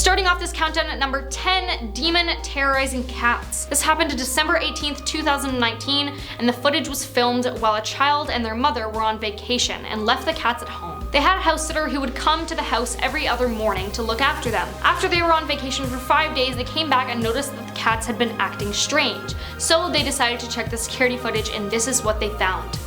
Starting off this countdown at number 10, demon terrorizing cats. This happened December 18th, 2019, and the footage was filmed while a child and their mother were on vacation and left the cats at home. They had a house sitter who would come to the house every other morning to look after them. After they were on vacation for 5 days, they came back and noticed that the cats had been acting strange. So they decided to check the security footage, and this is what they found.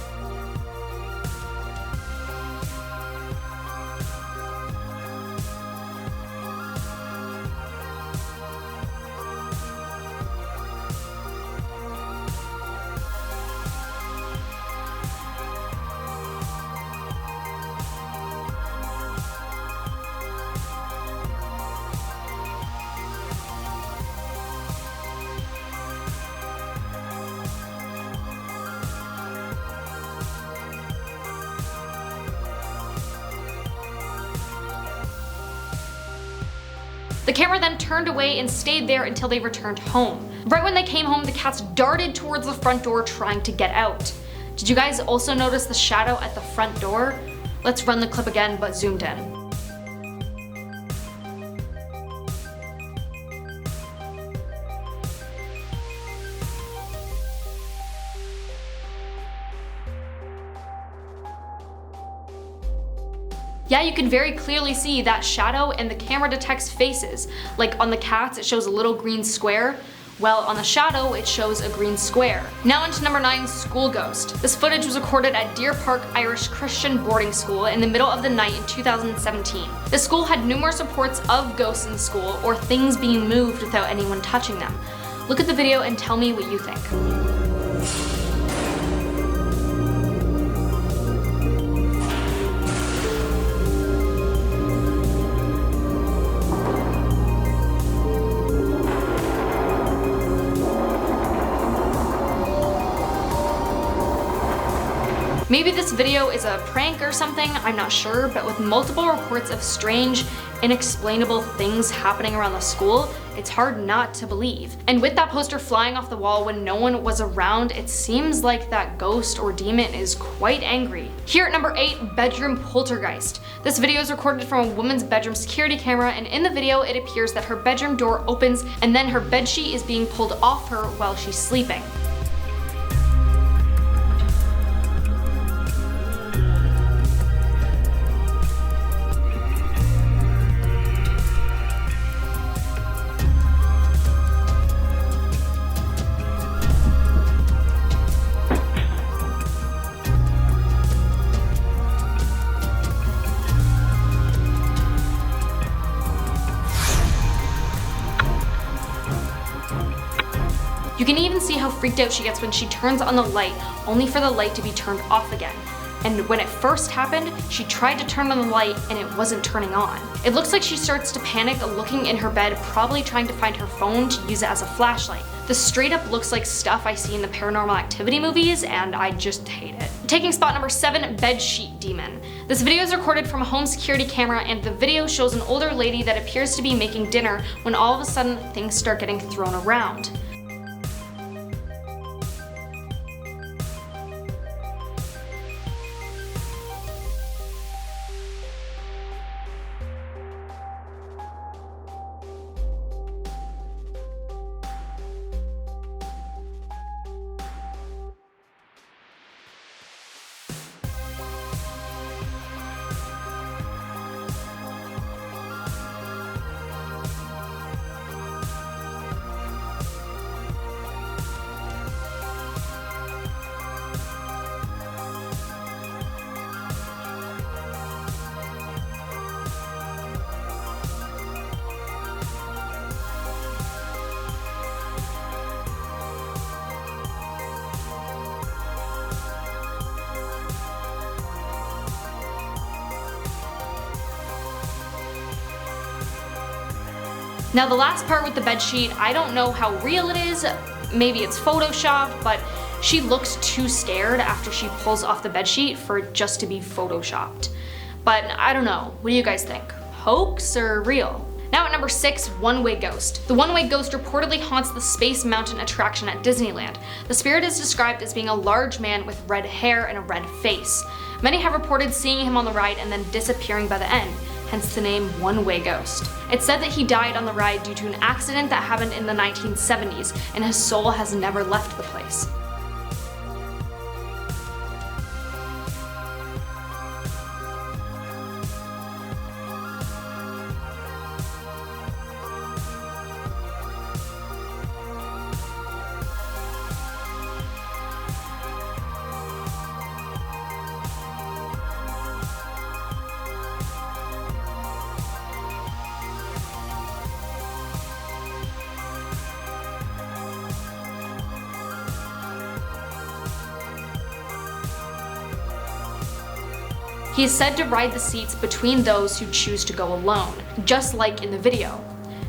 The camera then turned away and stayed there until they returned home. Right when they came home, the cats darted towards the front door trying to get out. Did you guys also notice the shadow at the front door? Let's run the clip again, but zoomed in. Yeah, you can very clearly see that shadow, and the camera detects faces. Like on the cats, it shows a little green square, while on the shadow, it shows a green square. Now into number 9, school ghost. This footage was recorded at Deer Park Irish Christian Boarding School in the middle of the night in 2017. The school had numerous reports of ghosts in the school or things being moved without anyone touching them. Look at the video and tell me what you think. Maybe this video is a prank or something, I'm not sure, but with multiple reports of strange, inexplainable things happening around the school, it's hard not to believe. And with that poster flying off the wall when no one was around, it seems like that ghost or demon is quite angry. Here at number 8, bedroom poltergeist. This video is recorded from a woman's bedroom security camera, and in the video it appears that her bedroom door opens and then her bedsheet is being pulled off her while she's sleeping. You can even see how freaked out she gets when she turns on the light, only for the light to be turned off again. And when it first happened, she tried to turn on the light and it wasn't turning on. It looks like she starts to panic, looking in her bed, probably trying to find her phone to use it as a flashlight. This straight up looks like stuff I see in the Paranormal Activity movies, and I just hate it. Taking spot number 7, bedsheet demon. This video is recorded from a home security camera, and the video shows an older lady that appears to be making dinner when all of a sudden things start getting thrown around. Now the last part with the bedsheet, I don't know how real it is, maybe it's photoshopped, but she looks too scared after she pulls off the bedsheet for it just to be photoshopped. But I don't know, what do you guys think? Hoax or real? Now at number 6, one-way ghost. The one-way ghost reportedly haunts the Space Mountain attraction at Disneyland. The spirit is described as being a large man with red hair and a red face. Many have reported seeing him on the ride and then disappearing by the end. hence the name One-Way Ghost. It's said that he died on the ride due to an accident that happened in the 1970s, and his soul has never left the place. He is said to ride the seats between those who choose to go alone, just like in the video.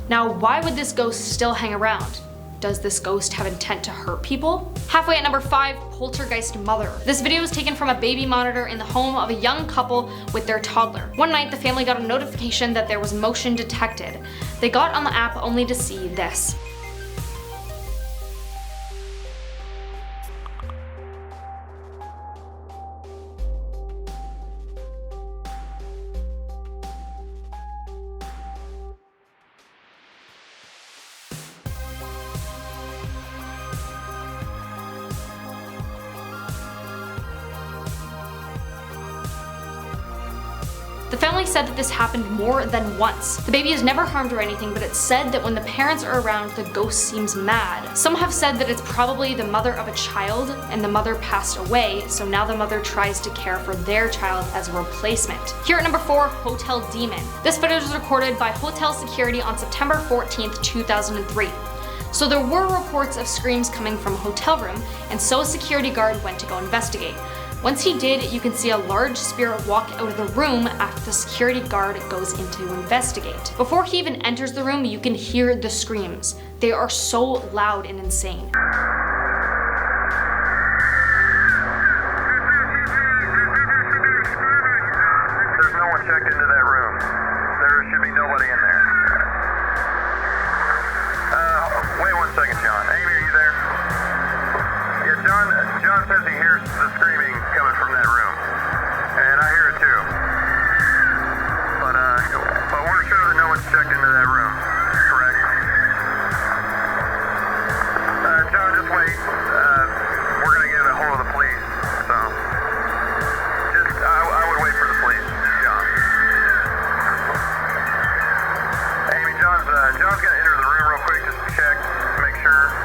Now, why would this ghost still hang around? Does this ghost have intent to hurt people? Halfway at number 5, poltergeist mother. This video was taken from a baby monitor in the home of a young couple with their toddler. One night, the family got a notification that there was motion detected. They got on the app only to see this. The family said that this happened more than once. The baby is never harmed or anything, but it's said that when the parents are around, the ghost seems mad. Some have said that it's probably the mother of a child, and the mother passed away, so now the mother tries to care for their child as a replacement. Here at number 4, hotel demon. This footage was recorded by hotel security on September 14th, 2003. So there were reports of screams coming from a hotel room, and so a security guard went to go investigate. Once he did, you can see a large spirit walk out of the room after the security guard goes in to investigate. Before he even enters the room, you can hear the screams. They are so loud and insane. There's no one checked into that room. There should be nobody in there. Wait 1 second, John. Amy, are you there? Yeah, John says he hears the screaming coming from that room. And I hear it too. But we're sure that no one's checked into that room, correct? John, just wait. We're gonna get a hold of the police, so I would wait for the police, John. Amy, John's gonna enter the room real quick just to check, make sure,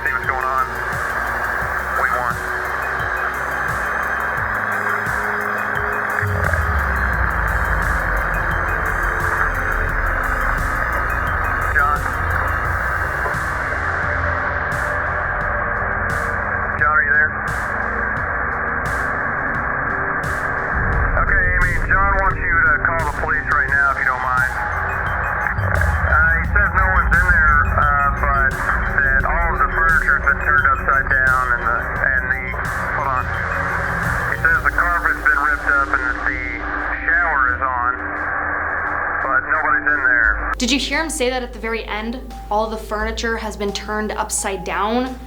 see what's going on. Wait 1. John, are you there? Okay, Amy, John wants you to call the police right now if you don't mind. He says no one's in there, but that all of the furniture's been turned upside down hold on. He says the carpet's been ripped up and that the shower is on, but nobody's in there. Did you hear him say that at the very end? All the furniture has been turned upside down?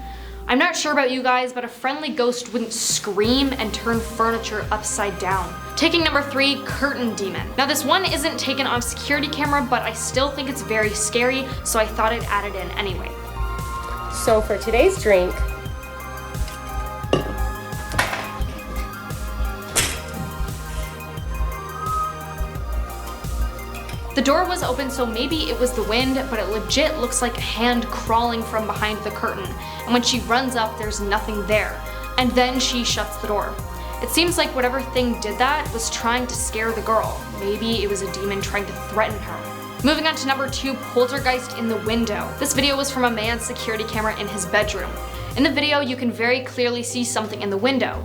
I'm not sure about you guys, but a friendly ghost wouldn't scream and turn furniture upside down. Taking number 3, curtain demon. Now this one isn't taken off security camera, but I still think it's very scary, so I thought I'd add it in anyway. So for today's drink, the door was open, so maybe it was the wind, but it legit looks like a hand crawling from behind the curtain. And when she runs up, there's nothing there. And then she shuts the door. It seems like whatever thing did that was trying to scare the girl. Maybe it was a demon trying to threaten her. Moving on to number 2, poltergeist in the window. This video was from a man's security camera in his bedroom. In the video, you can very clearly see something in the window.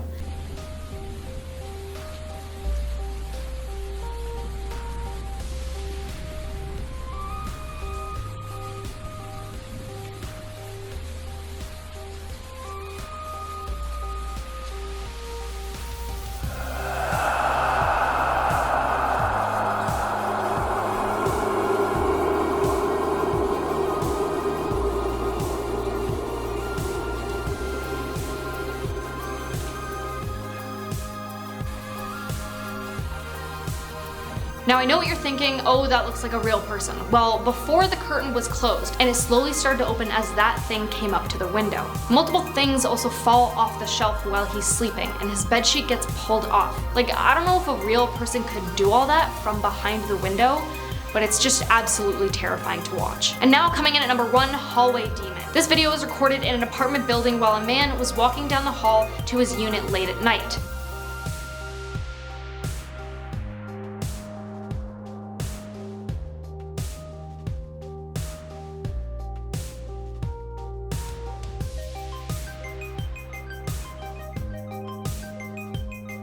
Now I know what you're thinking, oh, that looks like a real person. Well, before the curtain was closed, and it slowly started to open as that thing came up to the window. Multiple things also fall off the shelf while he's sleeping, and his bedsheet gets pulled off. Like, I don't know if a real person could do all that from behind the window, but it's just absolutely terrifying to watch. And now coming in at number 1, hallway demon. This video was recorded in an apartment building while a man was walking down the hall to his unit late at night.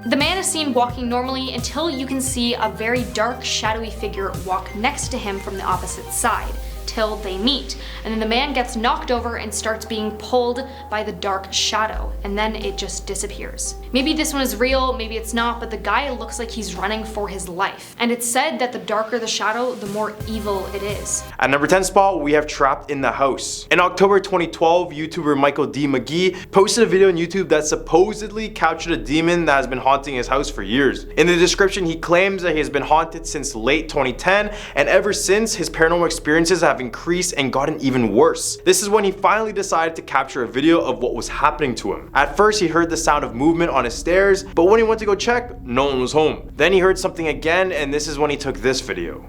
The man is seen walking normally until you can see a very dark, shadowy figure walk next to him from the opposite side, till they meet, and then the man gets knocked over and starts being pulled by the dark shadow, and then it just disappears. Maybe this one is real, maybe it's not, but the guy looks like he's running for his life. And it's said that the darker the shadow, the more evil it is. At number 10 spot, we have Trapped in the House. In October 2012, YouTuber Michael D. McGee posted a video on YouTube that supposedly captured a demon that has been haunting his house for years. In the description, he claims that he has been haunted since late 2010, and ever since, his paranormal experiences have increased and gotten even worse. This is when he finally decided to capture a video of what was happening to him. At first, he heard the sound of movement on his stairs, but when he went to go check, no one was home. Then he heard something again, and this is when he took this video.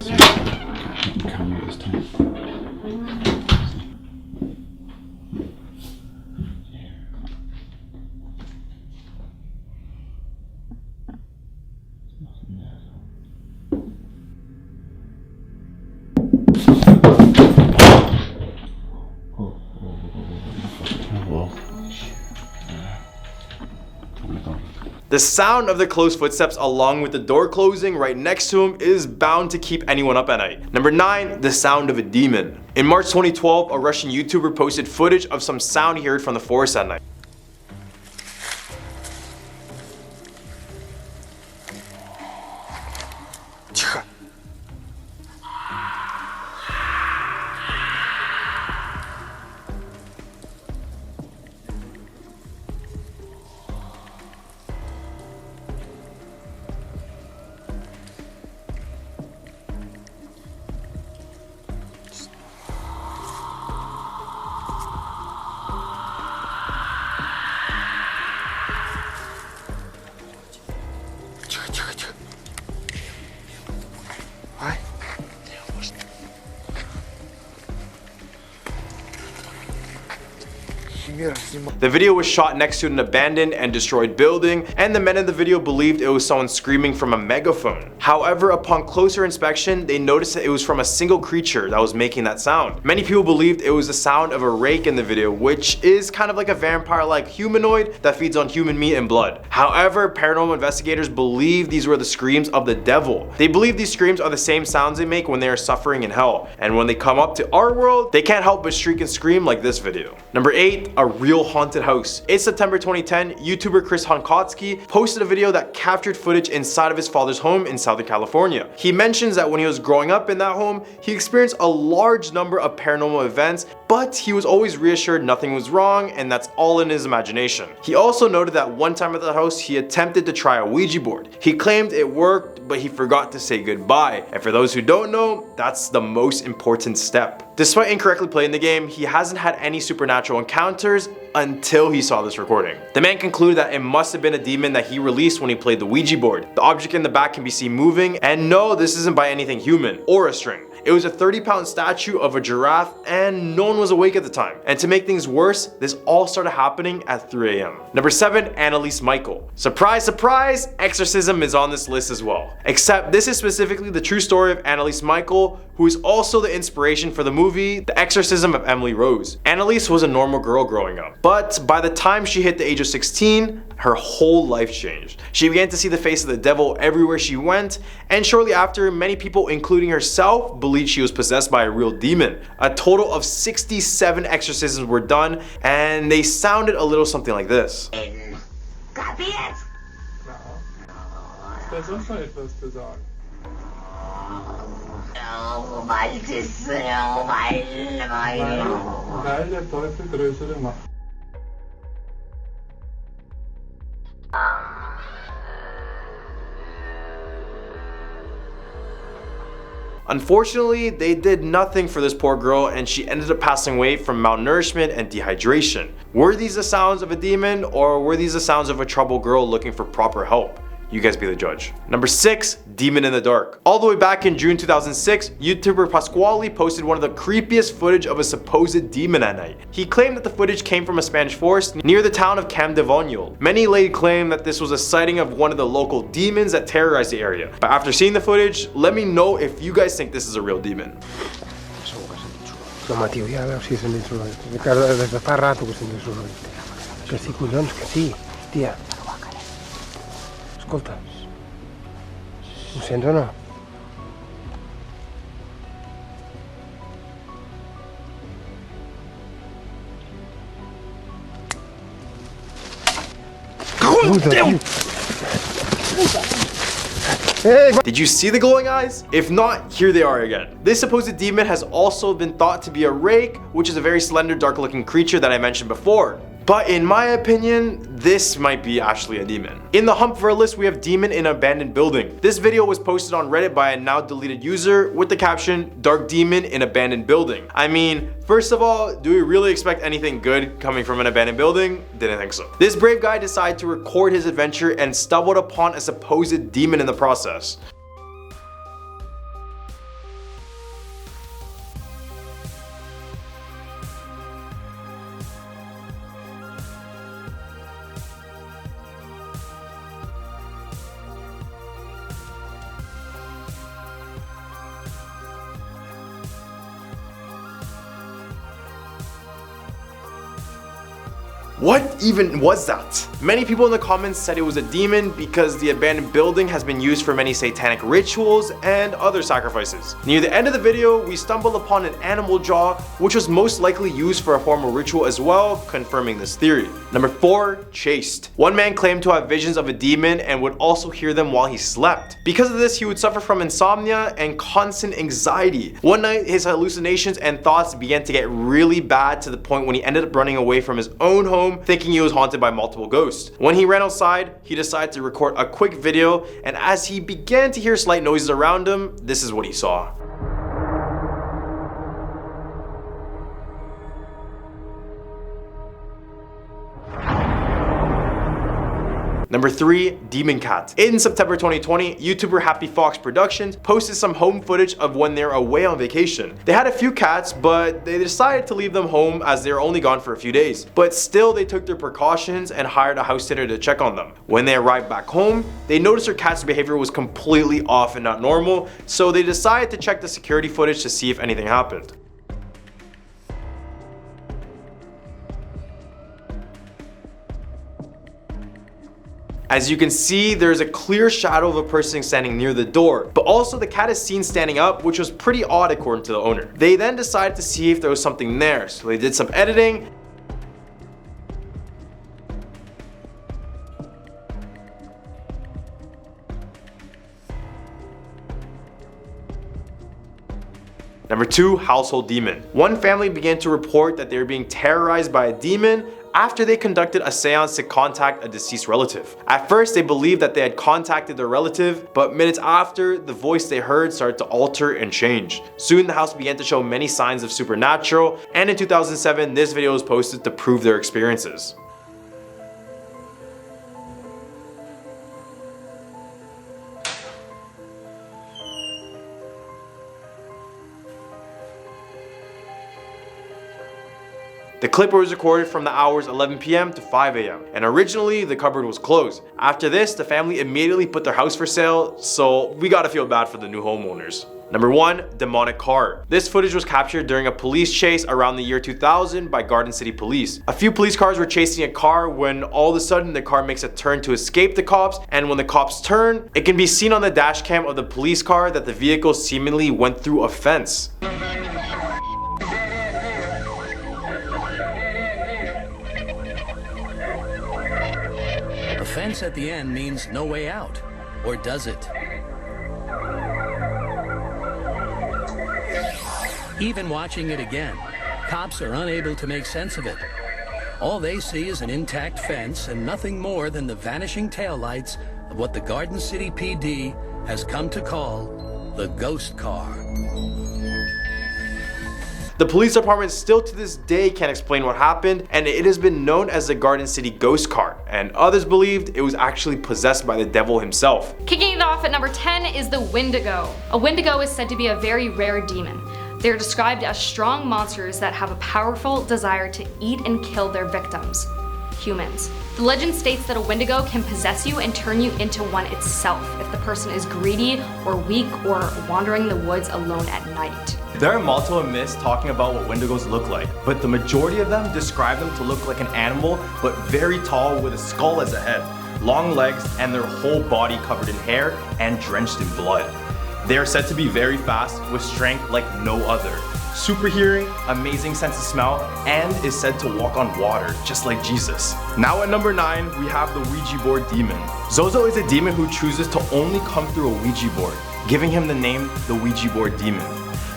The sound of the closed footsteps along with the door closing right next to him is bound to keep anyone up at night. Number 9, the sound of a demon. In March 2012, a Russian YouTuber posted footage of some sound he heard from the forest at night. The video was shot next to an abandoned and destroyed building, and the men in the video believed it was someone screaming from a megaphone. However, upon closer inspection, they noticed that it was from a single creature that was making that sound. Many people believed it was the sound of a rake in the video, which is kind of like a vampire-like humanoid that feeds on human meat and blood. However, paranormal investigators believe these were the screams of the devil. They believe these screams are the same sounds they make when they are suffering in hell, and when they come up to our world, they can't help but shriek and scream like this video. Number 8, a real haunted house. In September 2010, YouTuber Chris Honkotsky posted a video that captured footage inside of his father's home in Southern California. He mentions that when he was growing up in that home, he experienced a large number of paranormal events, but he was always reassured nothing was wrong and that's all in his imagination. He also noted that one time at the house, he attempted to try a Ouija board. He claimed it worked, but he forgot to say goodbye. And for those who don't know, that's the most important step. Despite incorrectly playing the game, he hasn't had any supernatural encounters until he saw this recording. The man concluded that it must have been a demon that he released when he played the Ouija board. The object in the back can be seen moving, and no, this isn't by anything human or a string. It was a 30-pound statue of a giraffe, and no one was awake at the time. And to make things worse, this all started happening at 3 a.m. Number 7, Annalise Michael. Surprise, surprise, exorcism is on this list as well. Except this is specifically the true story of Annalise Michael, who is also the inspiration for the movie The Exorcism of Emily Rose. Annalise was a normal girl growing up, but by the time she hit the age of 16, her whole life changed. She began to see the face of the devil everywhere she went, and shortly after, many people, including herself, believed she was possessed by a real demon. A total of 67 exorcisms were done, and they sounded a little something like this. Creepiest? Der sonst noch etwas zu sagen? Weil der Teufel größere Macht. Unfortunately, they did nothing for this poor girl and she ended up passing away from malnourishment and dehydration. Were these the sounds of a demon, or were these the sounds of a troubled girl looking for proper help? You guys be the judge. Number 6, demon in the dark. All the way back in June 2006, YouTuber Pasquale posted one of the creepiest footage of a supposed demon at night. He claimed that the footage came from a Spanish forest near the town of Campdevoniol. Many laid claim that this was a sighting of one of the local demons that terrorized the area. But after seeing the footage, let me know if you guys think this is a real demon. No, Matiu, ja veus si sent dins l'ull. Ricardo, des de fa rato que sent dins l'ull. Que sí, collons, que sí, tia. Escolta, ho sents o no? Did you see the glowing eyes? If not, here they are again. This supposed demon has also been thought to be a rake, which is a very slender, dark looking creature that I mentioned before. But in my opinion, this might be actually a demon. In the hump for a list, we have demon in abandoned building. This video was posted on Reddit by a now deleted user with the caption, dark demon in abandoned building. I mean, first of all, do we really expect anything good coming from an abandoned building? Didn't think so. This brave guy decided to record his adventure and stumbled upon a supposed demon in the process. What even was that? Many people in the comments said it was a demon because the abandoned building has been used for many satanic rituals and other sacrifices. Near the end of the video, we stumbled upon an animal jaw, which was most likely used for a formal ritual as well, confirming this theory. Number 4, chased. One man claimed to have visions of a demon and would also hear them while he slept. Because of this, he would suffer from insomnia and constant anxiety. One night, his hallucinations and thoughts began to get really bad to the point when he ended up running away from his own home, thinking he was haunted by multiple ghosts. When he ran outside, he decided to record a quick video, and as he began to hear slight noises around him, this is what he saw. Number 3, Demon Cat. In September 2020, YouTuber Happy Fox Productions posted some home footage of when they're away on vacation. They had a few cats, but they decided to leave them home as they were only gone for a few days. But still, they took their precautions and hired a house sitter to check on them. When they arrived back home, they noticed their cat's behavior was completely off and not normal, so they decided to check the security footage to see if anything happened. As you can see, there's a clear shadow of a person standing near the door, but also the cat is seen standing up, which was pretty odd according to the owner. They then decided to see if there was something there, so they did some editing. Number 2, household demon. One family began to report that they were being terrorized by a demon after they conducted a seance to contact a deceased relative. At first, they believed that they had contacted their relative, but minutes after, the voice they heard started to alter and change. Soon, the house began to show many signs of supernatural, and in 2007, this video was posted to prove their experiences. The clip was recorded from the hours 11 p.m. to 5 a.m. and originally the cupboard was closed. After this, the family immediately put their house for sale, so we gotta feel bad for the new homeowners. Number 1, demonic car. This footage was captured during a police chase around the year 2000 by Garden City Police. A few police cars were chasing a car when all of a sudden the car makes a turn to escape the cops, and when the cops turn, it can be seen on the dash cam of the police car that the vehicle seemingly went through a fence. A fence at the end means no way out, or does it? Even watching it again, cops are unable to make sense of it. All they see is an intact fence and nothing more than the vanishing taillights of what the Garden City PD has come to call the ghost car. The police department still to this day can't explain what happened, and it has been known as the Garden City ghost car, and others believed it was actually possessed by the devil himself. Kicking it off at number 10 is the Wendigo. A Wendigo is said to be a very rare demon. They are described as strong monsters that have a powerful desire to eat and kill their victims, humans. The legend states that a Wendigo can possess you and turn you into one itself if the person is greedy or weak or wandering the woods alone at night. There are multiple myths talking about what Wendigos look like, but the majority of them describe them to look like an animal, but very tall with a skull as a head, long legs, and their whole body covered in hair and drenched in blood. They are said to be very fast with strength like no other, super hearing, amazing sense of smell, and is said to walk on water just like Jesus. Now at number 9, we have the Ouija board demon. Zozo is a demon who chooses to only come through a Ouija board, giving him the name the Ouija board demon.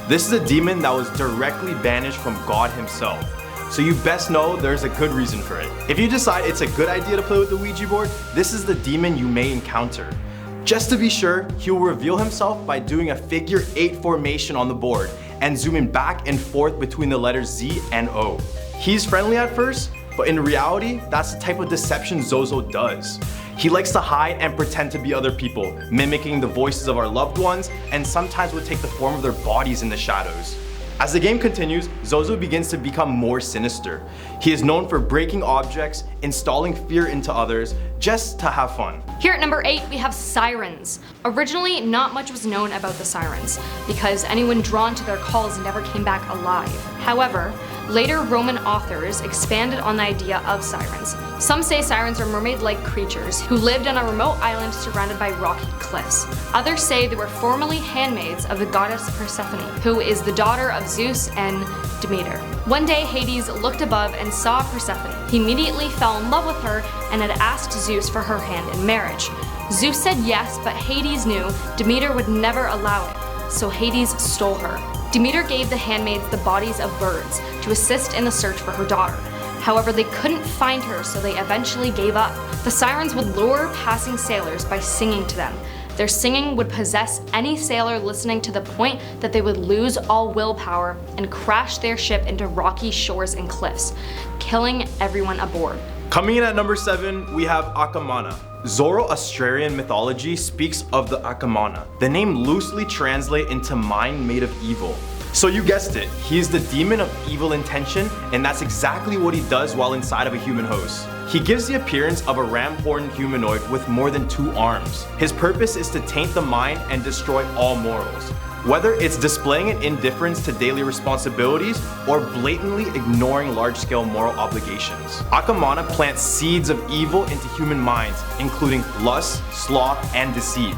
This is a demon that was directly banished from God himself, so you best know there's a good reason for it. If you decide it's a good idea to play with the Ouija board, this is the demon you may encounter. Just to be sure, he will reveal himself by doing a figure 8 formation on the board and zooming back and forth between the letters Z and O. He's friendly at first, but in reality, that's the type of deception Zozo does. He likes to hide and pretend to be other people, mimicking the voices of our loved ones, and sometimes would take the form of their bodies in the shadows. As the game continues, Zozo begins to become more sinister. He is known for breaking objects, installing fear into others, just to have fun. Here at number 8, we have sirens. Originally, not much was known about the sirens, because anyone drawn to their calls never came back alive. However, later Roman authors expanded on the idea of sirens. Some say sirens are mermaid-like creatures who lived on a remote island surrounded by rocky cliffs. Others say they were formerly handmaids of the goddess Persephone, who is the daughter of Zeus and Demeter. One day, Hades looked above and saw Persephone. He immediately fell in love with her and had asked Zeus for her hand in marriage. Zeus said yes, but Hades knew Demeter would never allow it, so Hades stole her. Demeter gave the handmaids the bodies of birds to assist in the search for her daughter. However, they couldn't find her, so they eventually gave up. The sirens would lure passing sailors by singing to them. Their singing would possess any sailor listening to the point that they would lose all willpower and crash their ship into rocky shores and cliffs, killing everyone aboard. Coming in at number 7, we have Akamana. Zoroastrian mythology speaks of the Akamana. The name loosely translates into mind made of evil. So you guessed it, he is the demon of evil intention, and that's exactly what he does while inside of a human host. He gives the appearance of a ram-horned humanoid with more than 2 arms. His purpose is to taint the mind and destroy all morals. Whether it's displaying an indifference to daily responsibilities or blatantly ignoring large-scale moral obligations. Akamana plants seeds of evil into human minds, including lust, sloth, and deceit.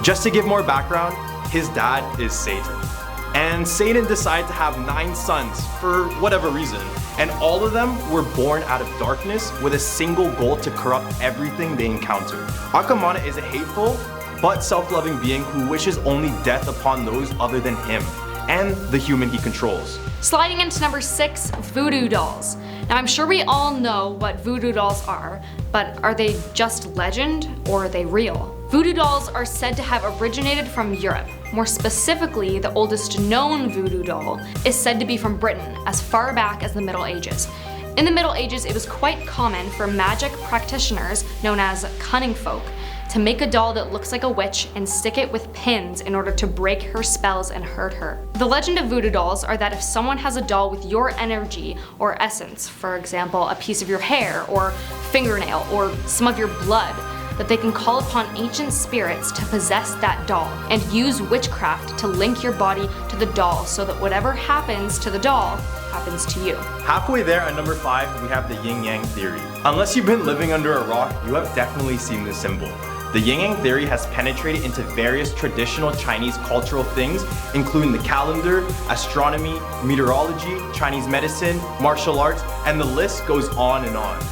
Just to give more background, his dad is Satan. And Satan decided to have 9 sons for whatever reason, and all of them were born out of darkness with a single goal to corrupt everything they encountered. Akamana is a hateful but self-loving being who wishes only death upon those other than him and the human he controls. Sliding into number 6, voodoo dolls. Now I'm sure we all know what voodoo dolls are, but are they just legend or are they real? Voodoo dolls are said to have originated from Europe. More specifically, the oldest known voodoo doll is said to be from Britain, as far back as the Middle Ages. In the Middle Ages, it was quite common for magic practitioners, known as cunning folk, to make a doll that looks like a witch and stick it with pins in order to break her spells and hurt her. The legend of voodoo dolls are that if someone has a doll with your energy or essence, for example, a piece of your hair or fingernail or some of your blood, that they can call upon ancient spirits to possess that doll and use witchcraft to link your body to the doll so that whatever happens to the doll happens to you. Halfway there at number 5, we have the yin-yang theory. Unless you've been living under a rock, you have definitely seen this symbol. The yin-yang theory has penetrated into various traditional Chinese cultural things, including the calendar, astronomy, meteorology, Chinese medicine, martial arts, and the list goes on and on.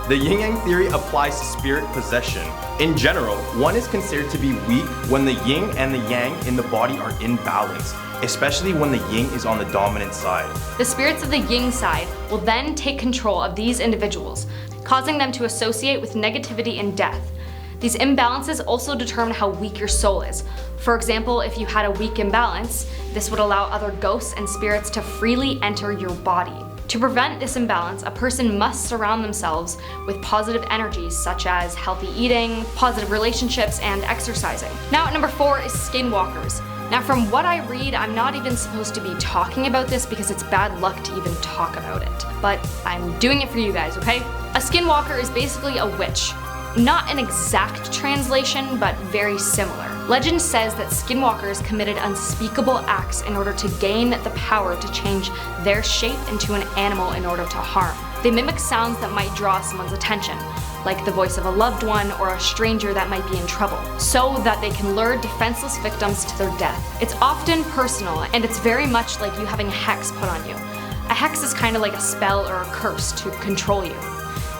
The yin-yang theory applies to spirit possession. In general, one is considered to be weak when the yin and the yang in the body are in balance, especially when the yin is on the dominant side. The spirits of the yin side will then take control of these individuals, causing them to associate with negativity and death. These imbalances also determine how weak your soul is. For example, if you had a weak imbalance, this would allow other ghosts and spirits to freely enter your body. To prevent this imbalance, a person must surround themselves with positive energies such as healthy eating, positive relationships, and exercising. Now at number 4 is skinwalkers. Now from what I read, I'm not even supposed to be talking about this because it's bad luck to even talk about it. But I'm doing it for you guys, okay? A skinwalker is basically a witch. Not an exact translation, but very similar. Legend says that skinwalkers committed unspeakable acts in order to gain the power to change their shape into an animal in order to harm. They mimic sounds that might draw someone's attention, like the voice of a loved one or a stranger that might be in trouble, so that they can lure defenseless victims to their death. It's often personal, and it's very much like you having a hex put on you. A hex is kind of like a spell or a curse to control you.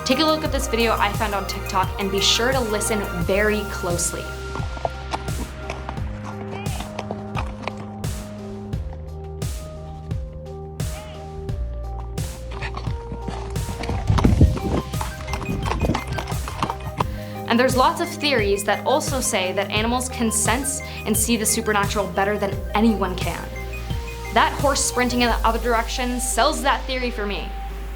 Take a look at this video I found on TikTok and be sure to listen very closely. And there's lots of theories that also say that animals can sense and see the supernatural better than anyone can. That horse sprinting in the other direction sells that theory for me.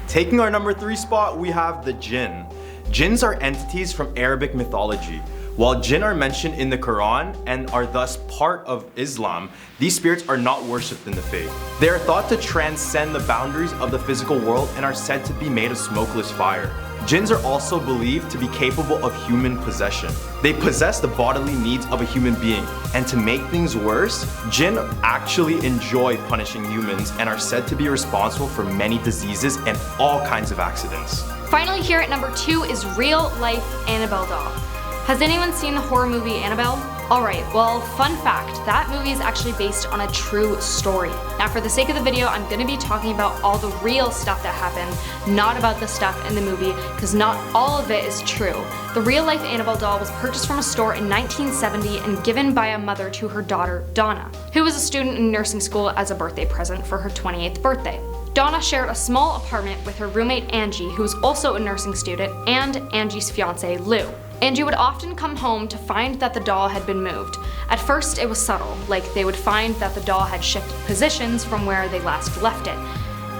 Taking our number 3 spot, we have the jinn. Jinns are entities from Arabic mythology. While jinn are mentioned in the Quran and are thus part of Islam, these spirits are not worshipped in the faith. They are thought to transcend the boundaries of the physical world and are said to be made of smokeless fire. Jinns are also believed to be capable of human possession. They possess the bodily needs of a human being, and to make things worse, jinn actually enjoy punishing humans and are said to be responsible for many diseases and all kinds of accidents. Finally, here at number 2 is real-life Annabelle doll. Has anyone seen the horror movie Annabelle? Alright, well, fun fact, that movie is actually based on a true story. Now for the sake of the video, I'm going to be talking about all the real stuff that happened, not about the stuff in the movie, because not all of it is true. The real-life Annabelle doll was purchased from a store in 1970 and given by a mother to her daughter, Donna, who was a student in nursing school as a birthday present for her 28th birthday. Donna shared a small apartment with her roommate Angie, who was also a nursing student, and Angie's fiance, Lou. Angie would often come home to find that the doll had been moved. At first it was subtle, like they would find that the doll had shifted positions from where they last left it,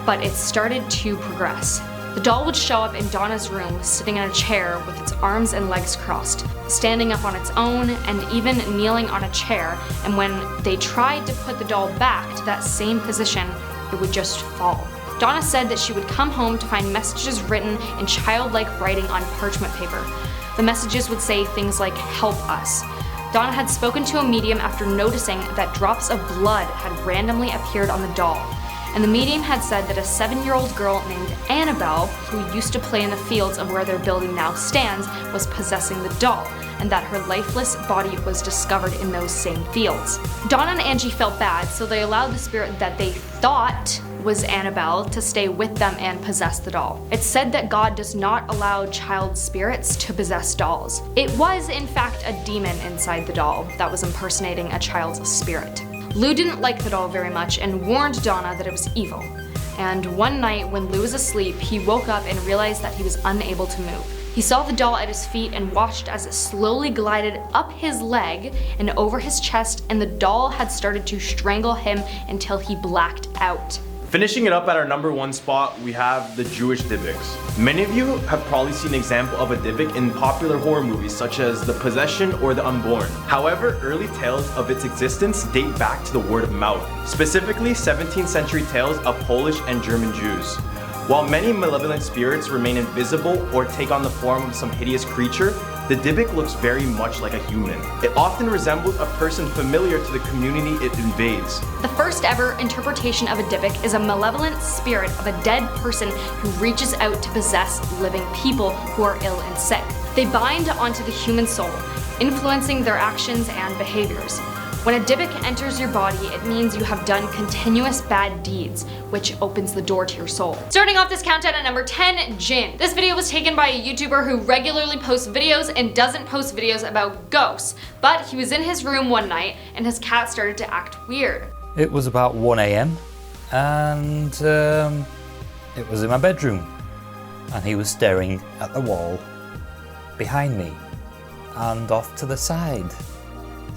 but it started to progress. The doll would show up in Donna's room, sitting in a chair with its arms and legs crossed, standing up on its own, and even kneeling on a chair, and when they tried to put the doll back to that same position, it would just fall. Donna said that she would come home to find messages written in childlike writing on parchment paper. The messages would say things like, "Help us." Donna had spoken to a medium after noticing that drops of blood had randomly appeared on the doll. And the medium had said that a 7-year-old girl named Annabelle, who used to play in the fields of where their building now stands, was possessing the doll, and that her lifeless body was discovered in those same fields. Donna and Angie felt bad, so they allowed the spirit that they thought was Annabelle to stay with them and possess the doll. It's said that God does not allow child spirits to possess dolls. It was, in fact, a demon inside the doll that was impersonating a child's spirit. Lou didn't like the doll very much and warned Donna that it was evil. And one night when Lou was asleep, he woke up and realized that he was unable to move. He saw the doll at his feet and watched as it slowly glided up his leg and over his chest, and the doll had started to strangle him until he blacked out. Finishing it up at our number 1 spot, we have the Jewish Dybbuk. Many of you have probably seen an example of a Dybbuk in popular horror movies such as The Possession or The Unborn. However, early tales of its existence date back to the word of mouth, specifically 17th century tales of Polish and German Jews. While many malevolent spirits remain invisible or take on the form of some hideous creature, the Dybbuk looks very much like a human. It often resembles a person familiar to the community it invades. The first ever interpretation of a Dybbuk is a malevolent spirit of a dead person who reaches out to possess living people who are ill and sick. They bind onto the human soul, influencing their actions and behaviors. When a Dybbuk enters your body, it means you have done continuous bad deeds, which opens the door to your soul. Starting off this countdown at number 10, Jinn. This video was taken by a YouTuber who regularly posts videos and doesn't post videos about ghosts, but he was in his room one night and his cat started to act weird. It was about 1 AM and it was in my bedroom, and he was staring at the wall behind me and off to the side.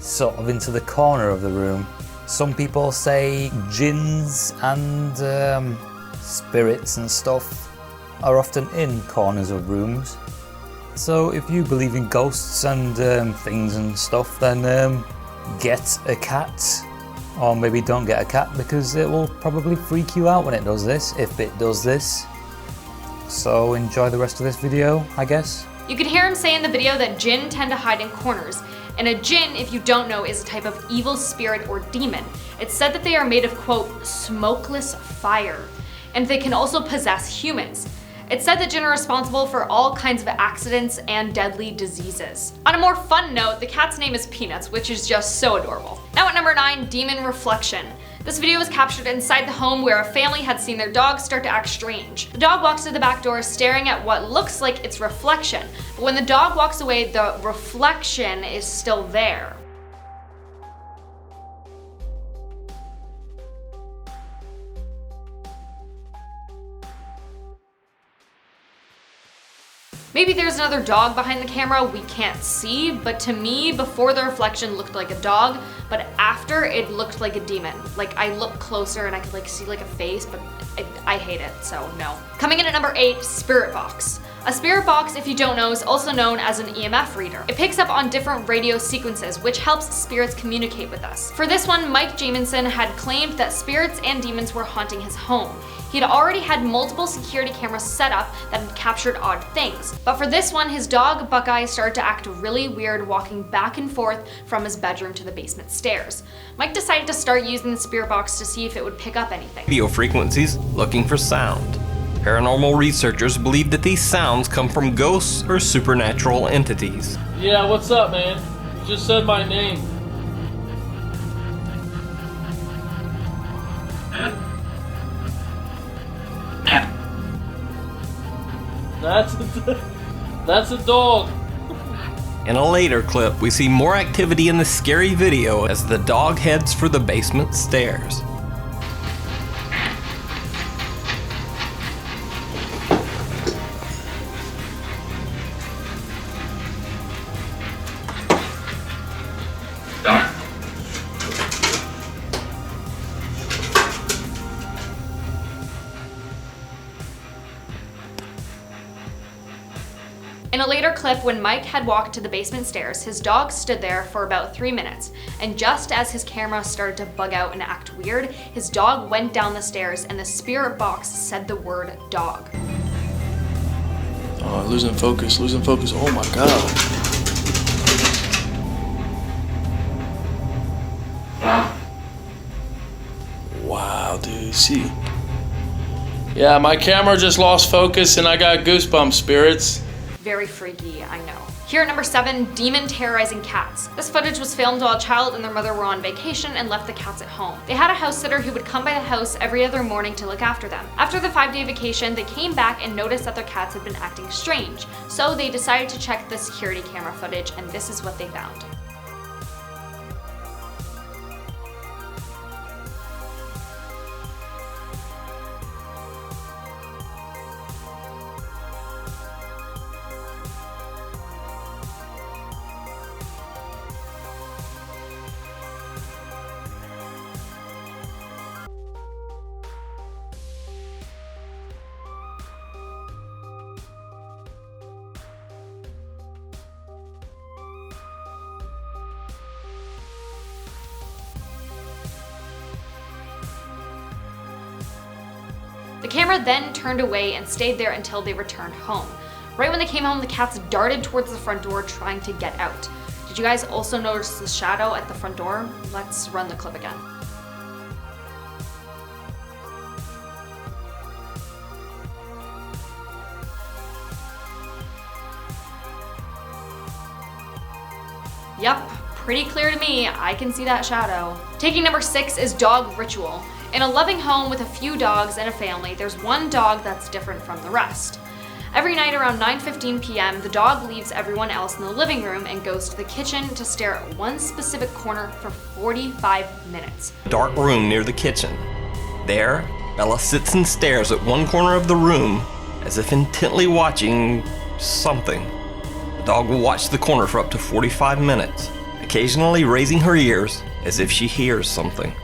sort of into the corner of the room. Some people say jinns and spirits and stuff are often in corners of rooms. So if you believe in ghosts and things and stuff, then get a cat, or maybe don't get a cat because it will probably freak you out when it does this, if it does this. So enjoy the rest of this video, I guess. You could hear him say in the video that jinn tend to hide in corners. And a jinn, if you don't know, is a type of evil spirit or demon. It's said that they are made of, quote, smokeless fire. And they can also possess humans. It's said that jinn are responsible for all kinds of accidents and deadly diseases. On a more fun note, the cat's name is Peanuts, which is just so adorable. Now at number 9, demon reflection. This video was captured inside the home where a family had seen their dog start to act strange. The dog walks to the back door staring at what looks like its reflection, but when the dog walks away, the reflection is still there. Maybe there's another dog behind the camera we can't see, but to me, before the reflection looked like a dog, but after it looked like a demon. Like I looked closer and I could like see like a face, but I hate it, so no. Coming in at number 8, spirit box. A spirit box, if you don't know, is also known as an EMF reader. It picks up on different radio sequences, which helps spirits communicate with us. For this one, Mike Jamieson had claimed that spirits and demons were haunting his home. He had already had multiple security cameras set up that had captured odd things. But for this one, his dog, Buckeye, started to act really weird walking back and forth from his bedroom to the basement stairs. Mike decided to start using the spirit box to see if it would pick up anything. Radio frequencies looking for sound. Paranormal researchers believe that these sounds come from ghosts or supernatural entities. Yeah, what's up, man? You just said my name. That's a dog. In a later clip, we see more activity in the scary video as the dog heads for the basement stairs. In a later clip, when Mike had walked to the basement stairs, his dog stood there for about 3 minutes, and just as his camera started to bug out and act weird, his dog went down the stairs and the spirit box said the word dog. Oh, losing focus, oh my god. Wow, dude, see? Yeah, my camera just lost focus and I got goosebumps, spirits. Very freaky, I know. Here at number 7, demon terrorizing cats. This footage was filmed while a child and their mother were on vacation and left the cats at home. They had a house sitter who would come by the house every other morning to look after them. After the 5-day vacation, they came back and noticed that their cats had been acting strange. So they decided to check the security camera footage, and this is what they found. The camera then turned away and stayed there until they returned home. Right when they came home, the cats darted towards the front door trying to get out. Did you guys also notice the shadow at the front door? Let's run the clip again. Yep, pretty clear to me, I can see that shadow. Taking number 6 is dog ritual. In a loving home with a few dogs and a family, there's one dog that's different from the rest. Every night around 9:15 p.m., the dog leaves everyone else in the living room and goes to the kitchen to stare at one specific corner for 45 minutes. Dark room near the kitchen. There, Bella sits and stares at one corner of the room as if intently watching something. The dog will watch the corner for up to 45 minutes, occasionally raising her ears as if she hears something.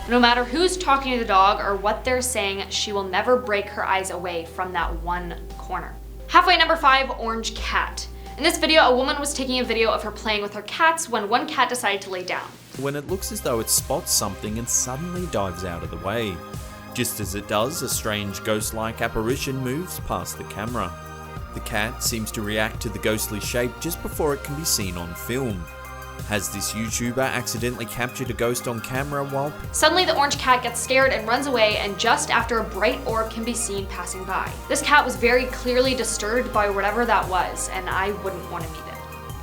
No matter who's talking to the dog or what they're saying, she will never break her eyes away from that one corner. Halfway number 5, orange cat. In this video, a woman was taking a video of her playing with her cats when one cat decided to lay down. When it looks as though it spots something and suddenly dives out of the way. Just as it does, a strange ghost-like apparition moves past the camera. The cat seems to react to the ghostly shape just before it can be seen on film. Has this YouTuber accidentally captured a ghost on camera while... Suddenly the orange cat gets scared and runs away, and just after a bright orb can be seen passing by. This cat was very clearly disturbed by whatever that was, and I wouldn't want to meet it.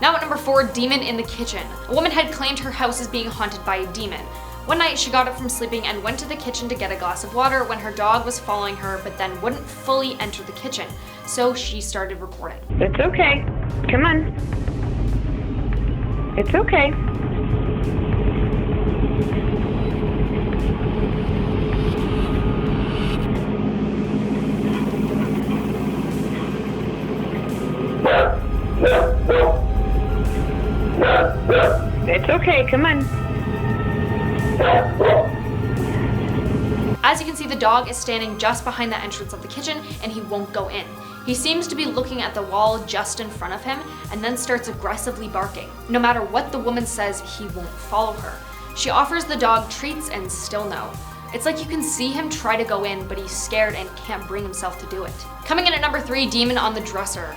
Now at number 4, demon in the kitchen. A woman had claimed her house is being haunted by a demon. One night she got up from sleeping and went to the kitchen to get a glass of water when her dog was following her but then wouldn't fully enter the kitchen, so she started recording. It's okay. Come on. It's okay. It's okay, come on. As you can see, the dog is standing just behind the entrance of the kitchen and he won't go in. He seems to be looking at the wall just in front of him and then starts aggressively barking. No matter what the woman says, he won't follow her. She offers the dog treats and still no. It's like you can see him try to go in, but he's scared and can't bring himself to do it. Coming in at number 3, demon on the dresser.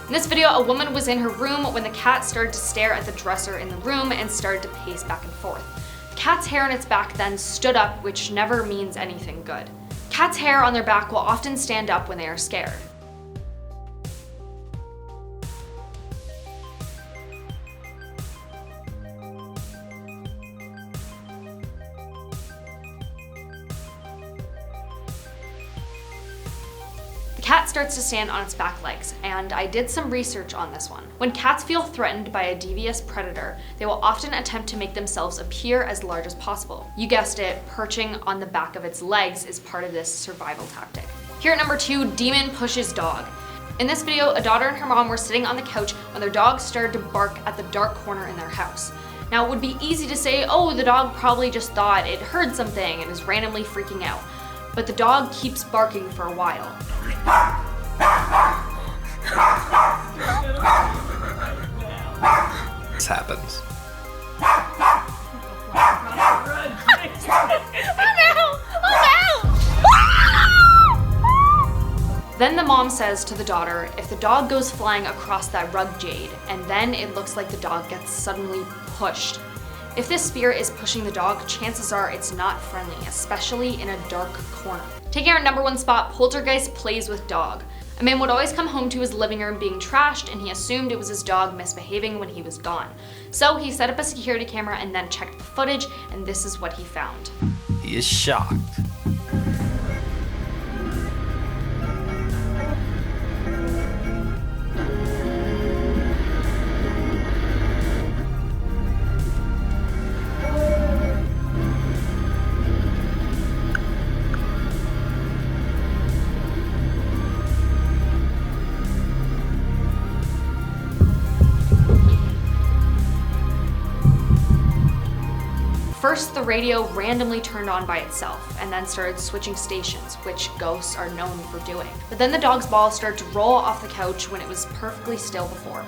In this video, a woman was in her room when the cat started to stare at the dresser in the room and started to pace back and forth. The cat's hair on its back then stood up, which never means anything good. Cats' hair on their back will often stand up when they are scared. The cat starts to stand on its back legs, and I did some research on this one. When cats feel threatened by a devious predator, they will often attempt to make themselves appear as large as possible. You guessed it, perching on the back of its legs is part of this survival tactic. Here at number 2, demon pushes dog. In this video, a daughter and her mom were sitting on the couch when their dog started to bark at the dark corner in their house. Now it would be easy to say, oh, the dog probably just thought it heard something and is randomly freaking out. But the dog keeps barking for a while. This happens. Then the mom says to the daughter, if the dog goes flying across that rug, Jade, and then it looks like the dog gets suddenly pushed. If this spirit is pushing the dog, chances are it's not friendly, especially in a dark corner. Taking our number 1 spot, poltergeist plays with dog. A man would always come home to his living room being trashed, and he assumed it was his dog misbehaving when he was gone. So he set up a security camera and then checked the footage, and this is what he found. He is shocked. First, the radio randomly turned on by itself and then started switching stations, which ghosts are known for doing. But then the dog's ball started to roll off the couch when it was perfectly still before.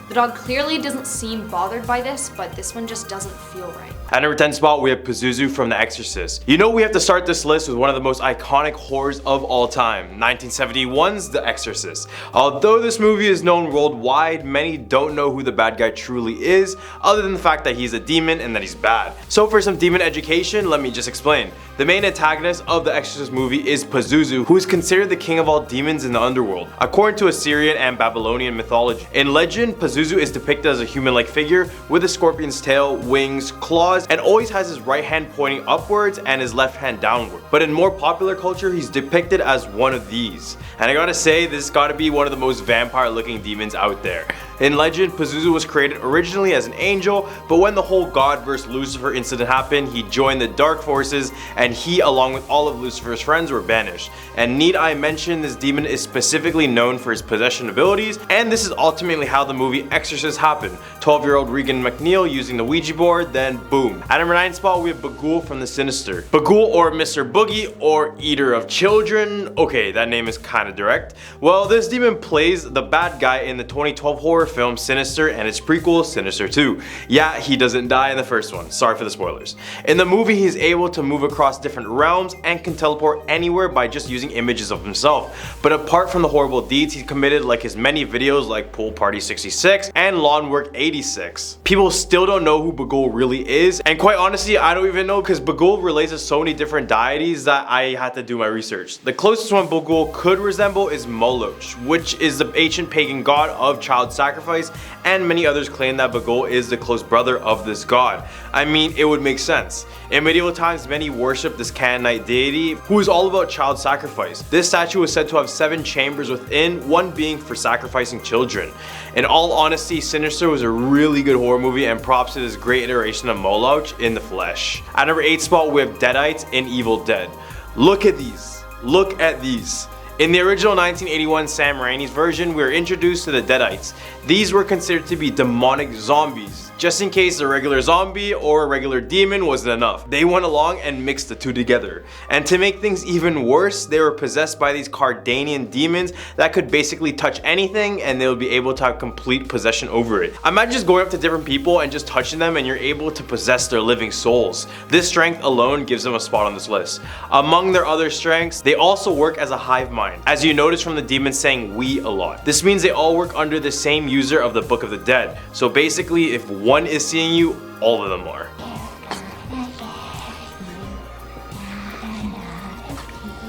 The dog clearly doesn't seem bothered by this, but this one just doesn't feel right. At number 10 spot, we have Pazuzu from The Exorcist. You know we have to start this list with one of the most iconic horrors of all time, 1971's The Exorcist. Although this movie is known worldwide, many don't know who the bad guy truly is, other than the fact that he's a demon and that he's bad. So for some demon education, let me just explain. The main antagonist of the Exorcist movie is Pazuzu, who is considered the king of all demons in the underworld, according to Assyrian and Babylonian mythology. In legend, Pazuzu is depicted as a human-like figure with a scorpion's tail, wings, claws, and always has his right hand pointing upwards and his left hand downward. But in more popular culture, he's depicted as one of these. And I gotta say, this gotta be one of the most vampire-looking demons out there. In legend, Pazuzu was created originally as an angel, but when the whole God vs. Lucifer incident happened, he joined the dark forces, and he, along with all of Lucifer's friends, were banished. And need I mention, this demon is specifically known for his possession abilities, and this is ultimately how the movie Exorcist happened. 12-year-old Regan McNeil using the Ouija board, then boom. At number 9 spot, we have Bagul from The Sinister. Bagul, or Mr. Boogie, or Eater of Children. Okay, that name is kinda direct. Well, this demon plays the bad guy in the 2012 horror film Sinister and its prequel, Sinister 2. Yeah, he doesn't die in the first one. Sorry for the spoilers. In the movie, he's able to move across different realms and can teleport anywhere by just using images of himself. But apart from the horrible deeds he committed, like his many videos like Pool Party 66 and Lawn Work 86, people still don't know who Bagul really is, and quite honestly, I don't even know, because Bagul relates to so many different deities that I had to do my research. The closest one Bagul could resemble is Moloch, which is the ancient pagan god of child sacrifice, and many others claim that Bagul is the close brother of this god. I mean, it would make sense. In medieval times, many worshipped this Canaanite deity who is all about child sacrifice. This statue is said to have 7 chambers within, one being for sacrificing children. In all honesty, Sinister was a really good horror movie, and props to this great iteration of Moloch in the flesh. At number 8 spot, we have Deadites in Evil Dead. Look at these. Look at these. In the original 1981 Sam Raimi's version, we were introduced to the Deadites. These were considered to be demonic zombies, just in case a regular zombie or a regular demon wasn't enough. They went along and mixed the two together. And to make things even worse, they were possessed by these Cardanian demons that could basically touch anything, and they would be able to have complete possession over it. Imagine just going up to different people and just touching them, and you're able to possess their living souls. This strength alone gives them a spot on this list. Among their other strengths, they also work as a hive mind, as you notice from the demons saying "we" a lot. This means they all work under the same user of the Book of the Dead. So basically, if one is seeing you, all of them are.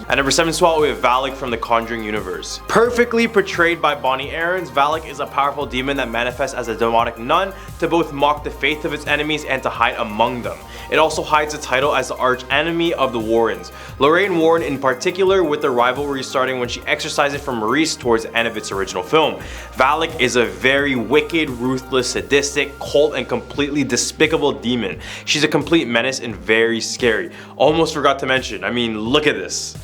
At number 7 spot, we have Valak from the Conjuring universe. Perfectly portrayed by Bonnie Aarons, Valak is a powerful demon that manifests as a demonic nun to both mock the faith of its enemies and to hide among them. It also hides the title as the arch enemy of the Warrens. Lorraine Warren in particular, with the rivalry starting when she exorcised it from Maurice towards the end of its original film. Valak is a very wicked, ruthless, sadistic, cold, and completely despicable demon. She's a complete menace and very scary. Almost forgot to mention, I mean, look at this.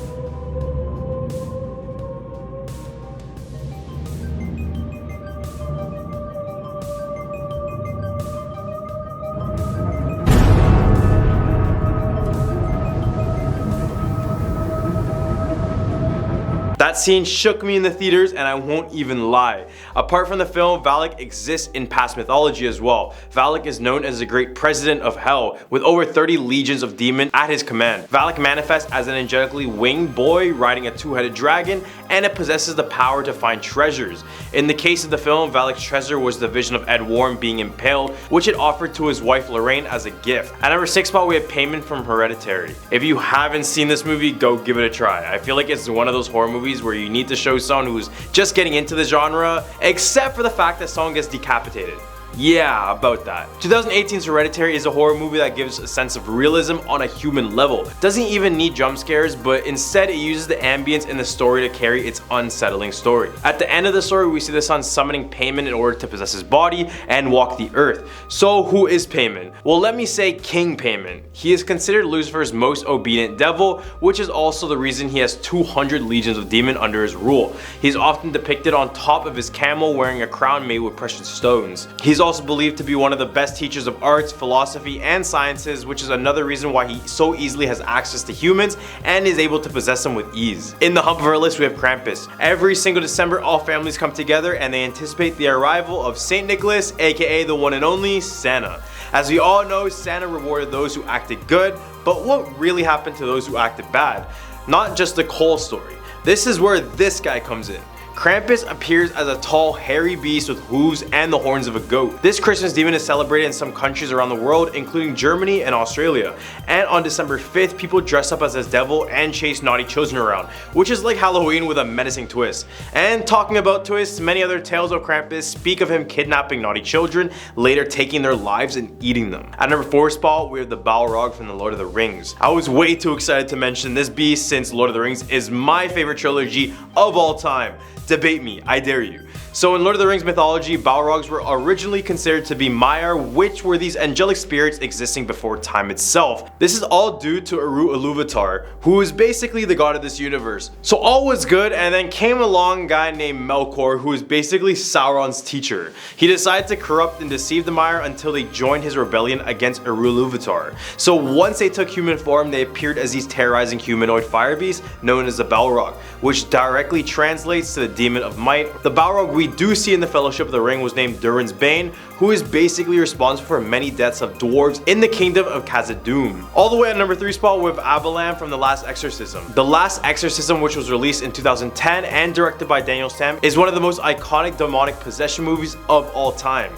That scene shook me in the theaters, and I won't even lie. Apart from the film, Valak exists in past mythology as well. Valak is known as the great president of hell, with over 30 legions of demons at his command. Valak manifests as an angelically winged boy riding a 2-headed dragon, and it possesses the power to find treasures. In the case of the film, Valak's treasure was the vision of Ed Warren being impaled, which it offered to his wife Lorraine as a gift. At number 6 spot, we have Payment from Hereditary. If you haven't seen this movie, go give it a try. I feel like it's one of those horror movies where you need to show someone who's just getting into the genre, except for the fact that someone gets decapitated. Yeah, about that. 2018's Hereditary is a horror movie that gives a sense of realism on a human level. Doesn't even need jump scares, but instead it uses the ambience in the story to carry its unsettling story. At the end of the story, we see the son summoning Payment in order to possess his body and walk the earth. So who is Payment? Well, let me say King Payment. He is considered Lucifer's most obedient devil, which is also the reason he has 200 legions of demon under his rule. He's often depicted on top of his camel wearing a crown made with precious stones. He's also believed to be one of the best teachers of arts, philosophy, and sciences, which is another reason why he so easily has access to humans and is able to possess them with ease. In the hump of our list, we have Krampus. Every single December, all families come together and they anticipate the arrival of St. Nicholas, aka the one and only Santa. As we all know, Santa rewarded those who acted good, but what really happened to those who acted bad? Not just the Cole story. This is where this guy comes in. Krampus appears as a tall, hairy beast with hooves and the horns of a goat. This Christmas demon is celebrated in some countries around the world, including Germany and Australia. And on December 5th, people dress up as this devil and chase naughty children around, which is like Halloween with a menacing twist. And talking about twists, many other tales of Krampus speak of him kidnapping naughty children, later taking their lives and eating them. At number 4 spot, we have the Balrog from the Lord of the Rings. I was way too excited to mention this beast since Lord of the Rings is my favorite trilogy of all time. Debate me, I dare you. So in Lord of the Rings mythology, Balrogs were originally considered to be Maiar, which were these angelic spirits existing before time itself. This is all due to Eru Ilúvatar, who is basically the god of this universe. So all was good, and then came along a guy named Melkor, who is basically Sauron's teacher. He decided to corrupt and deceive the Maiar until they joined his rebellion against Eru Ilúvatar. So once they took human form, they appeared as these terrorizing humanoid fire beasts known as the Balrog, which directly translates to the demon of might. The Balrog we do see in the Fellowship of the Ring was named Durin's Bane, who is basically responsible for many deaths of dwarves in the kingdom of Khazad-dûm. All the way at number 3 spot with Abalam from The Last Exorcism. The Last Exorcism, which was released in 2010 and directed by Daniel Stam, is one of the most iconic demonic possession movies of all time.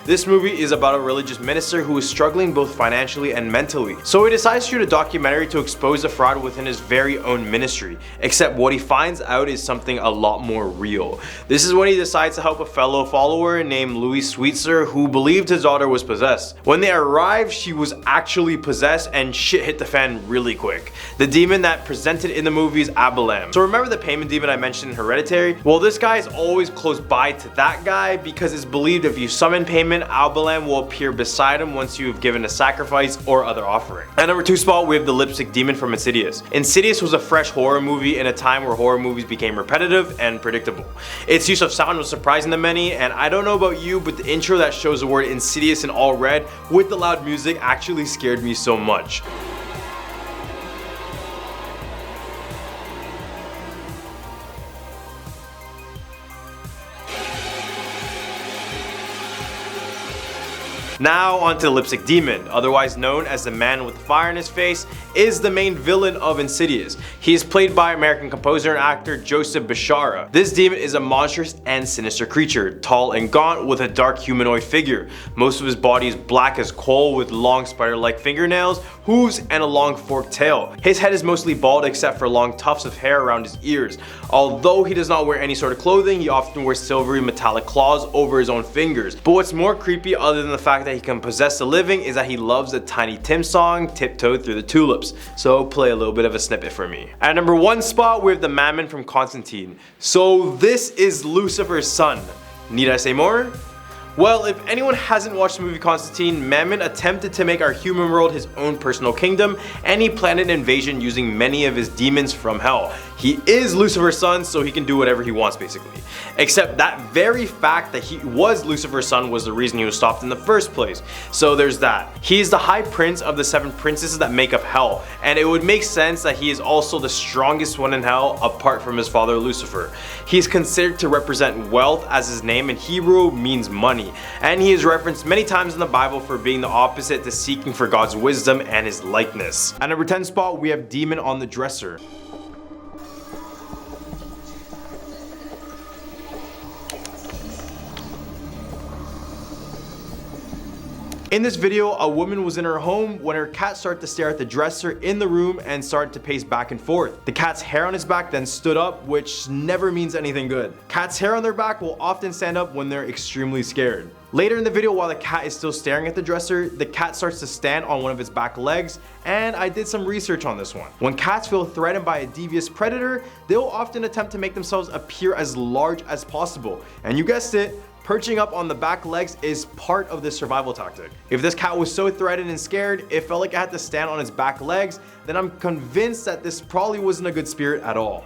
This movie is about a religious minister who is struggling both financially and mentally. So he decides to shoot a documentary to expose the fraud within his very own ministry, except what he finds out is something a lot more real. This is when he decides to help a fellow follower named Louis Sweetser, who believed his daughter was possessed. When they arrived, she was actually possessed and shit hit the fan really quick. The demon that presented in the movie is Abalam. So remember the payment demon I mentioned in Hereditary? Well, this guy is always close by to that guy because it's believed if you summon payment, Abalam will appear beside him once you've given a sacrifice or other offering. At number 2 spot, we have the lipstick demon from Insidious. Insidious was a fresh horror movie in a time where horror movies became repetitive and predictable. Its use of sound was surprising to many, and I don't know about you, but the intro that shows the word Insidious in all red with the loud music actually scared me so much. Now onto the lipstick demon, otherwise known as the man with fire in his face, is the main villain of Insidious. He is played by American composer and actor Joseph Bishara. This demon is a monstrous and sinister creature, tall and gaunt with a dark humanoid figure. Most of his body is black as coal with long spider-like fingernails, hooves, and a long forked tail. His head is mostly bald except for long tufts of hair around his ears. Although he does not wear any sort of clothing, he often wears silvery metallic claws over his own fingers. But what's more creepy, other than the fact that he can possess the living, is that he loves the Tiny Tim song, Tiptoed Through the Tulips. So play a little bit of a snippet for me. At number 1 spot, we have the Mammon from Constantine. So this is Lucifer's son. Need I say more? Well, if anyone hasn't watched the movie Constantine, Mammon attempted to make our human world his own personal kingdom, and he planned an invasion using many of his demons from hell. He is Lucifer's son, so he can do whatever he wants basically. Except that very fact that he was Lucifer's son was the reason he was stopped in the first place. So there's that. He is the high prince of the 7 princesses that make up hell, and it would make sense that he is also the strongest one in hell apart from his father Lucifer. He is considered to represent wealth, as his name in Hebrew means money, and he is referenced many times in the Bible for being the opposite to seeking for God's wisdom and his likeness. At number 10 spot, we have Demon on the Dresser. In this video, a woman was in her home when her cat started to stare at the dresser in the room and started to pace back and forth. The cat's hair on his back then stood up, which never means anything good. Cats' hair on their back will often stand up when they're extremely scared. Later in the video, while the cat is still staring at the dresser, the cat starts to stand on one of its back legs, and I did some research on this one. When cats feel threatened by a devious predator, they'll often attempt to make themselves appear as large as possible. And you guessed it, perching up on the back legs is part of this survival tactic. If this cat was so threatened and scared, it felt like it had to stand on its back legs, then I'm convinced that this probably wasn't a good spirit at all.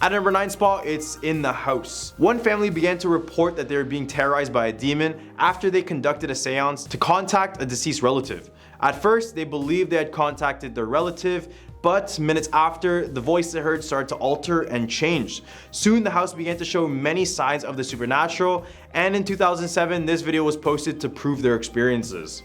At number 9 spot, it's in the house. One family began to report that they were being terrorized by a demon after they conducted a seance to contact a deceased relative. At first, they believed they had contacted their relative, but minutes after, the voice they heard started to alter and change. Soon, the house began to show many signs of the supernatural, and in 2007, this video was posted to prove their experiences.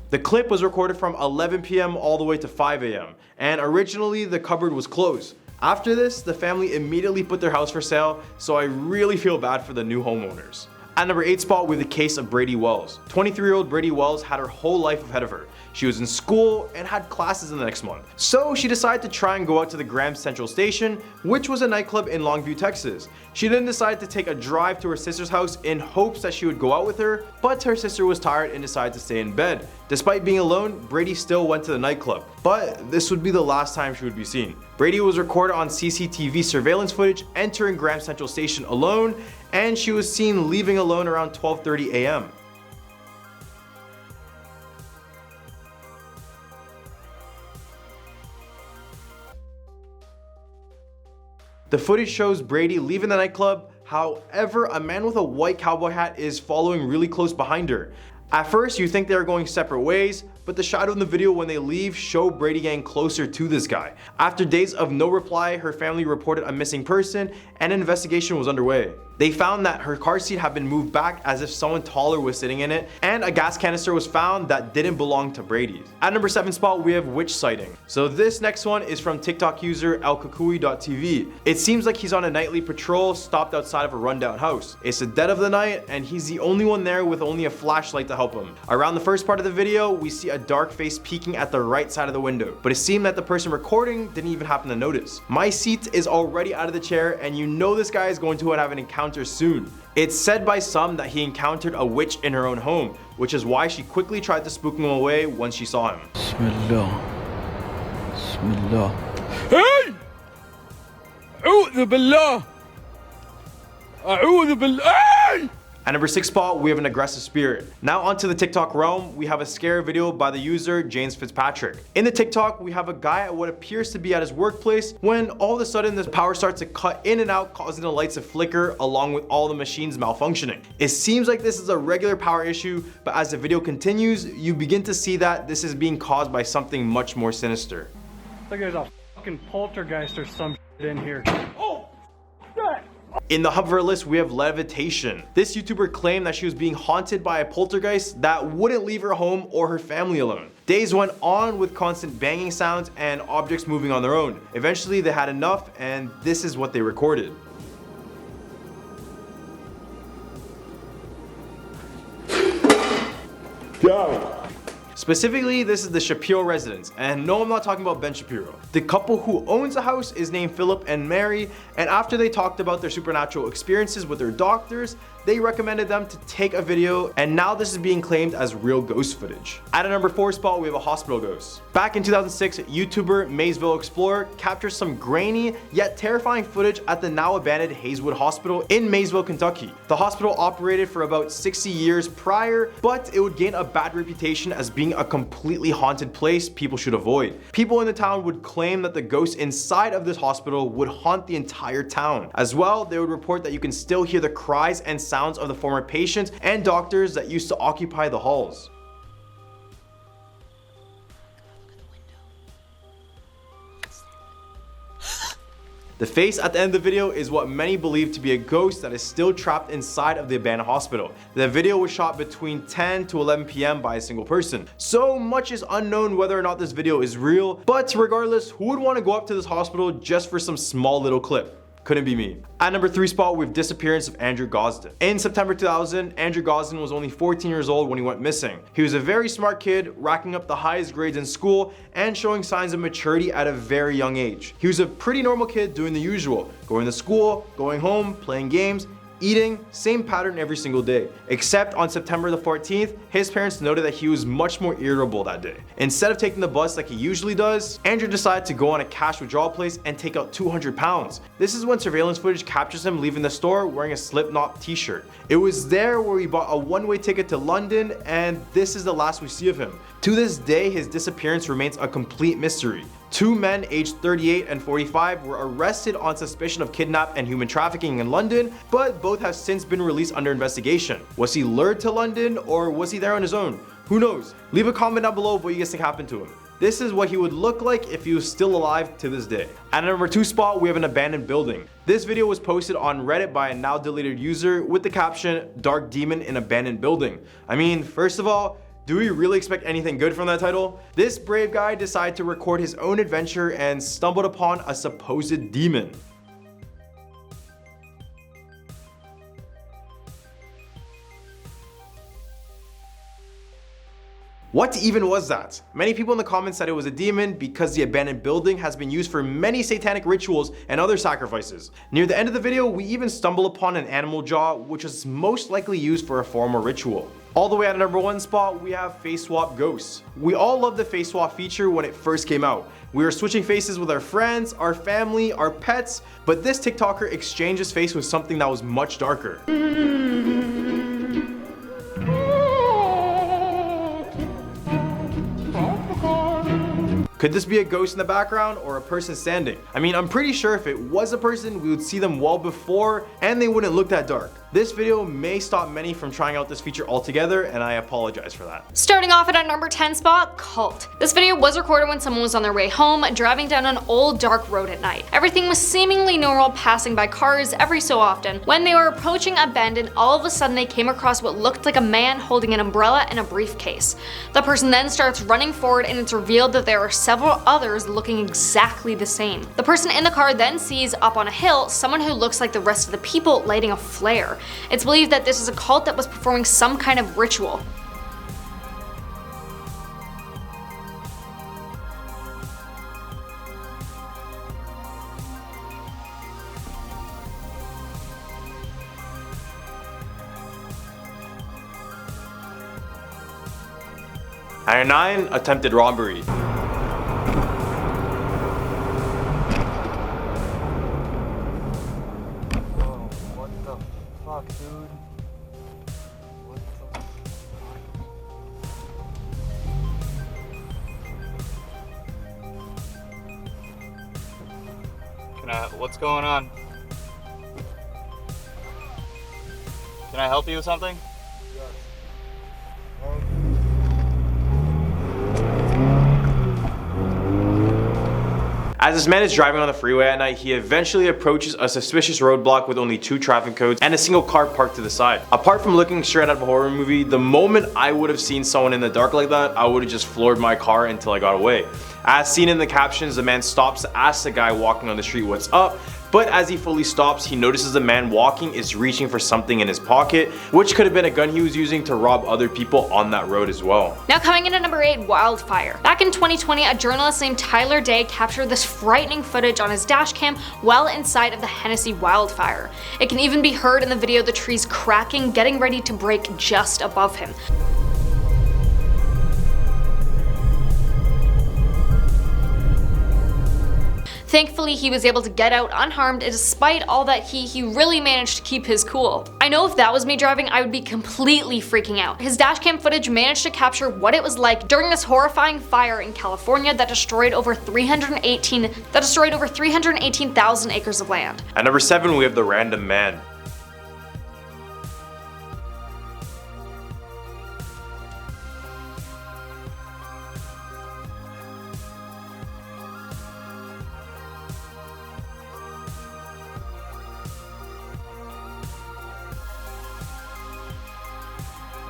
The clip was recorded from 11 p.m. all the way to 5 a.m. and originally the cupboard was closed. After this, the family immediately put their house for sale, so I really feel bad for the new homeowners. At number 8 spot, we have the case of Brady Wells. 23-year-old Brady Wells had her whole life ahead of her. She was in school and had classes in the next month. So she decided to try and go out to the Grand Central Station, which was a nightclub in Longview, Texas. She then decided to take a drive to her sister's house in hopes that she would go out with her, but her sister was tired and decided to stay in bed. Despite being alone, Brady still went to the nightclub, but this would be the last time she would be seen. Brady was recorded on CCTV surveillance footage entering Grand Central Station alone, and she was seen leaving alone around 12:30 a.m. The footage shows Brady leaving the nightclub. However, a man with a white cowboy hat is following really close behind her. At first, you think they are going separate ways, but the shadow in the video when they leave show Brady getting closer to this guy. After days of no reply, her family reported a missing person and an investigation was underway. They found that her car seat had been moved back as if someone taller was sitting in it, and a gas canister was found that didn't belong to Brady's. At number 7 spot, we have witch sighting. So this next one is from TikTok user elkukui.tv. It seems like he's on a nightly patrol stopped outside of a rundown house. It's the dead of the night and he's the only one there with only a flashlight to help him. Around the first part of the video, we see a dark face peeking at the right side of the window, but it seemed that the person recording didn't even happen to notice. My seat is already out of the chair and you know this guy is going to have an encounter soon. It's said by some that he encountered a witch in her own home, which is why she quickly tried to spook him away once she saw him. Bismillah. Bismillah. Hey! A'udhu billah. A'udhu billah. Hey! At number 6 spot, we have an aggressive spirit. Now onto the TikTok realm, we have a scare video by the user James Fitzpatrick. In the TikTok, we have a guy at what appears to be at his workplace when all of a sudden the power starts to cut in and out, causing the lights to flicker along with all the machines malfunctioning. It seems like this is a regular power issue, but as the video continues, you begin to see that this is being caused by something much more sinister. Like there's a fucking poltergeist or some shit in here. Oh, God. In the hub of our list, we have levitation. This YouTuber claimed that she was being haunted by a poltergeist that wouldn't leave her home or her family alone. Days went on with constant banging sounds and objects moving on their own. Eventually, they had enough, and this is what they recorded. Go! Specifically, this is the Shapiro residence, and no, I'm not talking about Ben Shapiro. The couple who owns the house is named Philip and Mary, and after they talked about their supernatural experiences with their doctors, they recommended them to take a video, and now this is being claimed as real ghost footage. At a number 4 spot, we have a hospital ghost. Back in 2006, YouTuber Maysville Explorer captured some grainy yet terrifying footage at the now abandoned Hazelwood Hospital in Maysville, Kentucky. The hospital operated for about 60 years prior, but it would gain a bad reputation as being a completely haunted place people should avoid. People in the town would claim that the ghosts inside of this hospital would haunt the entire town. As well, they would report that you can still hear the cries and sounds of the former patients and doctors that used to occupy the halls. The face at the end of the video is what many believe to be a ghost that is still trapped inside of the abandoned hospital. The video was shot between 10 to 11 p.m. by a single person. So much is unknown whether or not this video is real, but regardless, who would want to go up to this hospital just for some small little clip? Couldn't be me. At number 3 spot, we have disappearance of Andrew Gosden. In September 2000, Andrew Gosden was only 14 years old when he went missing. He was a very smart kid, racking up the highest grades in school and showing signs of maturity at a very young age. He was a pretty normal kid doing the usual, going to school, going home, playing games, eating, same pattern every single day. Except on September the 14th, his parents noted that he was much more irritable that day. Instead of taking the bus like he usually does, Andrew decided to go on a cash withdrawal place and take out 200 pounds. This is when surveillance footage captures him leaving the store wearing a Slipknot t-shirt. It was there where he bought a one-way ticket to London, and this is the last we see of him. To this day, his disappearance remains a complete mystery. 2 men aged 38 and 45 were arrested on suspicion of kidnap and human trafficking in London, but both have since been released under investigation. Was he lured to London or was he there on his own? Who knows? Leave a comment down below of what you guys think happened to him. This is what he would look like if he was still alive to this day. At number 2 spot, we have an abandoned building. This video was posted on Reddit by a now deleted user with the caption, "Dark Demon in Abandoned Building." I mean, first of all, do we really expect anything good from that title? This brave guy decided to record his own adventure and stumbled upon a supposed demon. What even was that? Many people in the comments said it was a demon because the abandoned building has been used for many satanic rituals and other sacrifices. Near the end of the video, we even stumble upon an animal jaw, which was most likely used for a form or ritual. All the way at number 1 spot, we have face swap ghosts. We all loved the face swap feature when it first came out. We were switching faces with our friends, our family, our pets, but this TikToker exchanged his face with something that was much darker. Could this be a ghost in the background or a person standing? I mean, I'm pretty sure if it was a person, we would see them well before and they wouldn't look that dark. This video may stop many from trying out this feature altogether, and I apologize for that. Starting off at our number 10 spot, cult. This video was recorded when someone was on their way home, driving down an old dark road at night. Everything was seemingly normal, passing by cars every so often. When they were approaching abandoned, all of a sudden they came across what looked like a man holding an umbrella and a briefcase. The person then starts running forward, and it's revealed that there are several others looking exactly the same. The person in the car then sees up on a hill someone who looks like the rest of the people lighting a flare. It's believed that this is a cult that was performing some kind of ritual. At 9, attempted robbery. Fuck, dude. What the fuck? What's going on? Can I help you with something? As this man is driving on the freeway at night, he eventually approaches a suspicious roadblock with only 2 traffic codes and a single car parked to the side. Apart from looking straight out of a horror movie, the moment I would have seen someone in the dark like that, I would have just floored my car until I got away. As seen in the captions, the man stops to ask the guy walking on the street what's up, but as he fully stops, he notices the man walking is reaching for something in his pocket, which could have been a gun he was using to rob other people on that road as well. Now coming in at number 8, wildfire. Back in 2020, a journalist named Tyler Day captured this frightening footage on his dash cam well inside of the Hennessy wildfire. It can even be heard in the video the trees cracking, getting ready to break just above him. Thankfully, he was able to get out unharmed, and despite all that he really managed to keep his cool. I know if that was me driving, I would be completely freaking out. His dashcam footage managed to capture what it was like during this horrifying fire in California that destroyed over 318,000 acres of land. At number 7, we have the random man.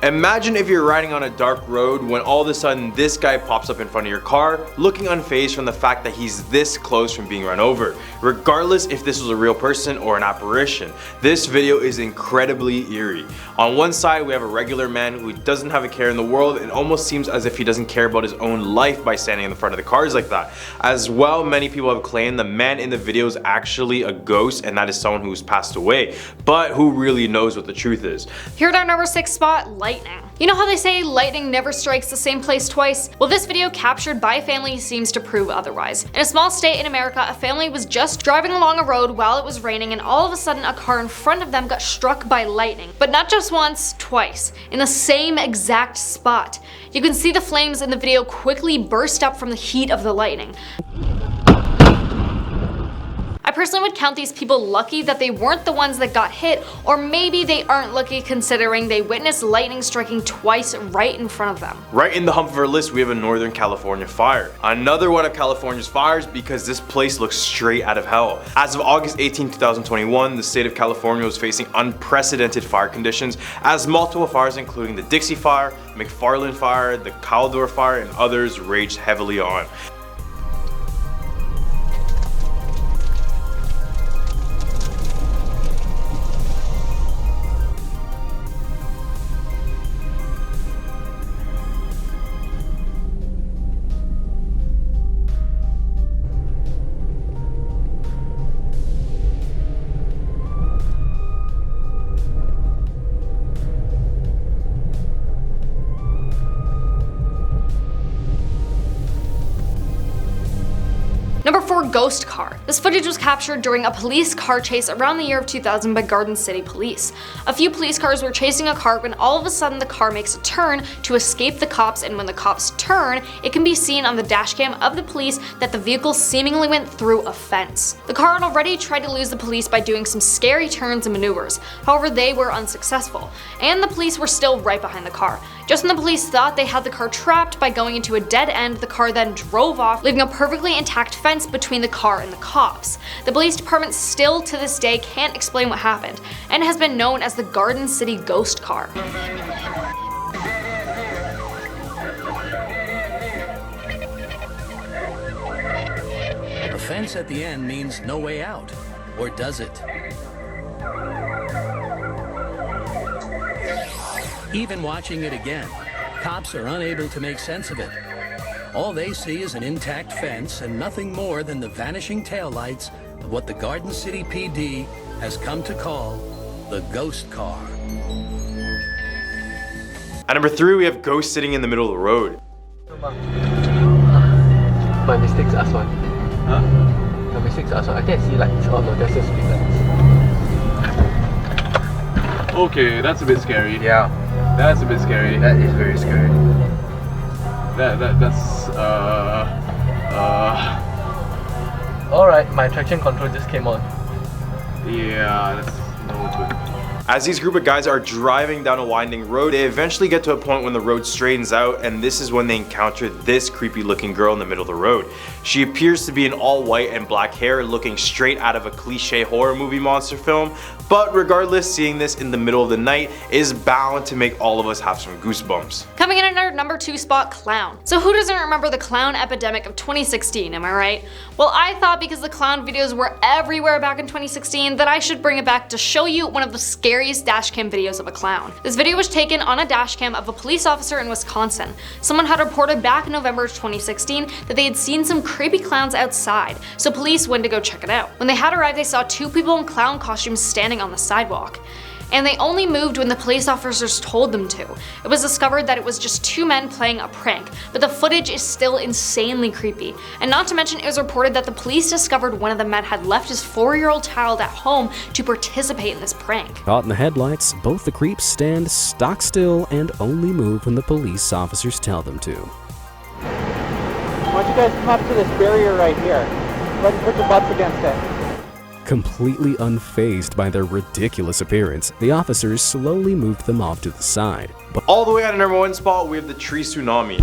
Imagine if you're riding on a dark road when all of a sudden this guy pops up in front of your car, looking unfazed from the fact that he's this close from being run over, regardless if this was a real person or an apparition. This video is incredibly eerie. On one side, we have a regular man who doesn't have a care in the world and almost seems as if he doesn't care about his own life by standing in the front of the cars like that. As well, many people have claimed the man in the video is actually a ghost, and that is someone who's passed away, but who really knows what the truth is. Here at our number 6 spot, lightning. You know how they say lightning never strikes the same place twice? Well, this video captured by a family seems to prove otherwise. In a small state in America, a family was just driving along a road while it was raining, and all of a sudden a car in front of them got struck by lightning. But not just once, twice, in the same exact spot. You can see the flames in the video quickly burst up from the heat of the lightning. I personally would count these people lucky that they weren't the ones that got hit, or maybe they aren't lucky considering they witnessed lightning striking twice right in front of them. Right in the hump of our list, we have a Northern California fire. Another one of California's fires because this place looks straight out of hell. As of August 18, 2021, the state of California was facing unprecedented fire conditions as multiple fires including the Dixie Fire, McFarland Fire, the Caldor Fire, and others raged heavily on. ghost car. This footage was captured during a police car chase around the year of 2000 by Garden City Police. A few police cars were chasing a car when all of a sudden the car makes a turn to escape the cops, and when the cops turn, it can be seen on the dashcam of the police that the vehicle seemingly went through a fence. The car had already tried to lose the police by doing some scary turns and maneuvers, however they were unsuccessful, and the police were still right behind the car. Just when the police thought they had the car trapped by going into a dead end, the car then drove off, leaving a perfectly intact fence between the car and the cops. The police department still to this day can't explain what happened, and has been known as the Garden City Ghost Car. The fence at the end means no way out, or does it? Even watching it again, cops are unable to make sense of it. All they see is an intact fence and nothing more than the vanishing taillights of what the Garden City PD has come to call the ghost car. At number 3, we have ghosts sitting in the middle of the road. My mistakes are one. Huh? My mistakes are one. I think I see lights. Oh no, that's just street lights. Okay, that's a bit scary. Yeah. That's a bit scary. That is very scary. That's Alright, my traction control just came on. Yeah, that's no good. As these group of guys are driving down a winding road, they eventually get to a point when the road straightens out, and this is when they encounter this creepy looking girl in the middle of the road. She appears to be in all white and black hair, looking straight out of a cliche horror movie monster film, but regardless, seeing this in the middle of the night is bound to make all of us have some goosebumps. Coming in at our number 2 spot, clown. So who doesn't remember the clown epidemic of 2016, am I right? Well, I thought because the clown videos were everywhere back in 2016 that I should bring it back to show you one of the scariest dashcam videos of a clown. This video was taken on a dashcam of a police officer in Wisconsin. Someone had reported back in November 2016 that they had seen some creepy clowns outside, so police went to go check it out. When they had arrived, they saw 2 people in clown costumes standing on the sidewalk. And they only moved when the police officers told them to. It was discovered that it was just 2 men playing a prank, but the footage is still insanely creepy. And not to mention, it was reported that the police discovered one of the men had left his 4-year-old child at home to participate in this prank. Caught in the headlights, both the creeps stand stock still and only move when the police officers tell them to. Why don't you guys come up to this barrier right here? Go ahead and put your butts against it. Completely unfazed by their ridiculous appearance, the officers slowly moved them off to the side. But all the way at number 1 spot, we have the tree tsunami.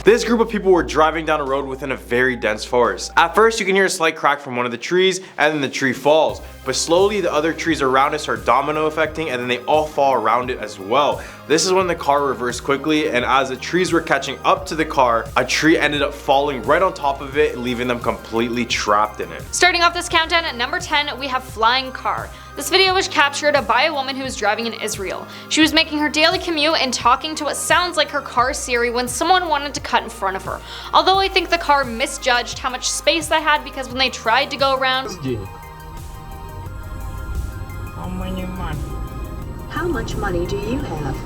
This group of people were driving down a road within a very dense forest. At first, you can hear a slight crack from one of the trees, and then the tree falls. But slowly, the other trees around it start domino affecting, and then they all fall around it as well. This is when the car reversed quickly, and as the trees were catching up to the car, a tree ended up falling right on top of it, leaving them completely trapped in it. Starting off this countdown at number 10, we have flying car. This video was captured by a woman who was driving in Israel. She was making her daily commute and talking to what sounds like her car Siri when someone wanted to cut in front of her. Although I think the car misjudged how much space they had, because when they tried to go around... How much money do you have?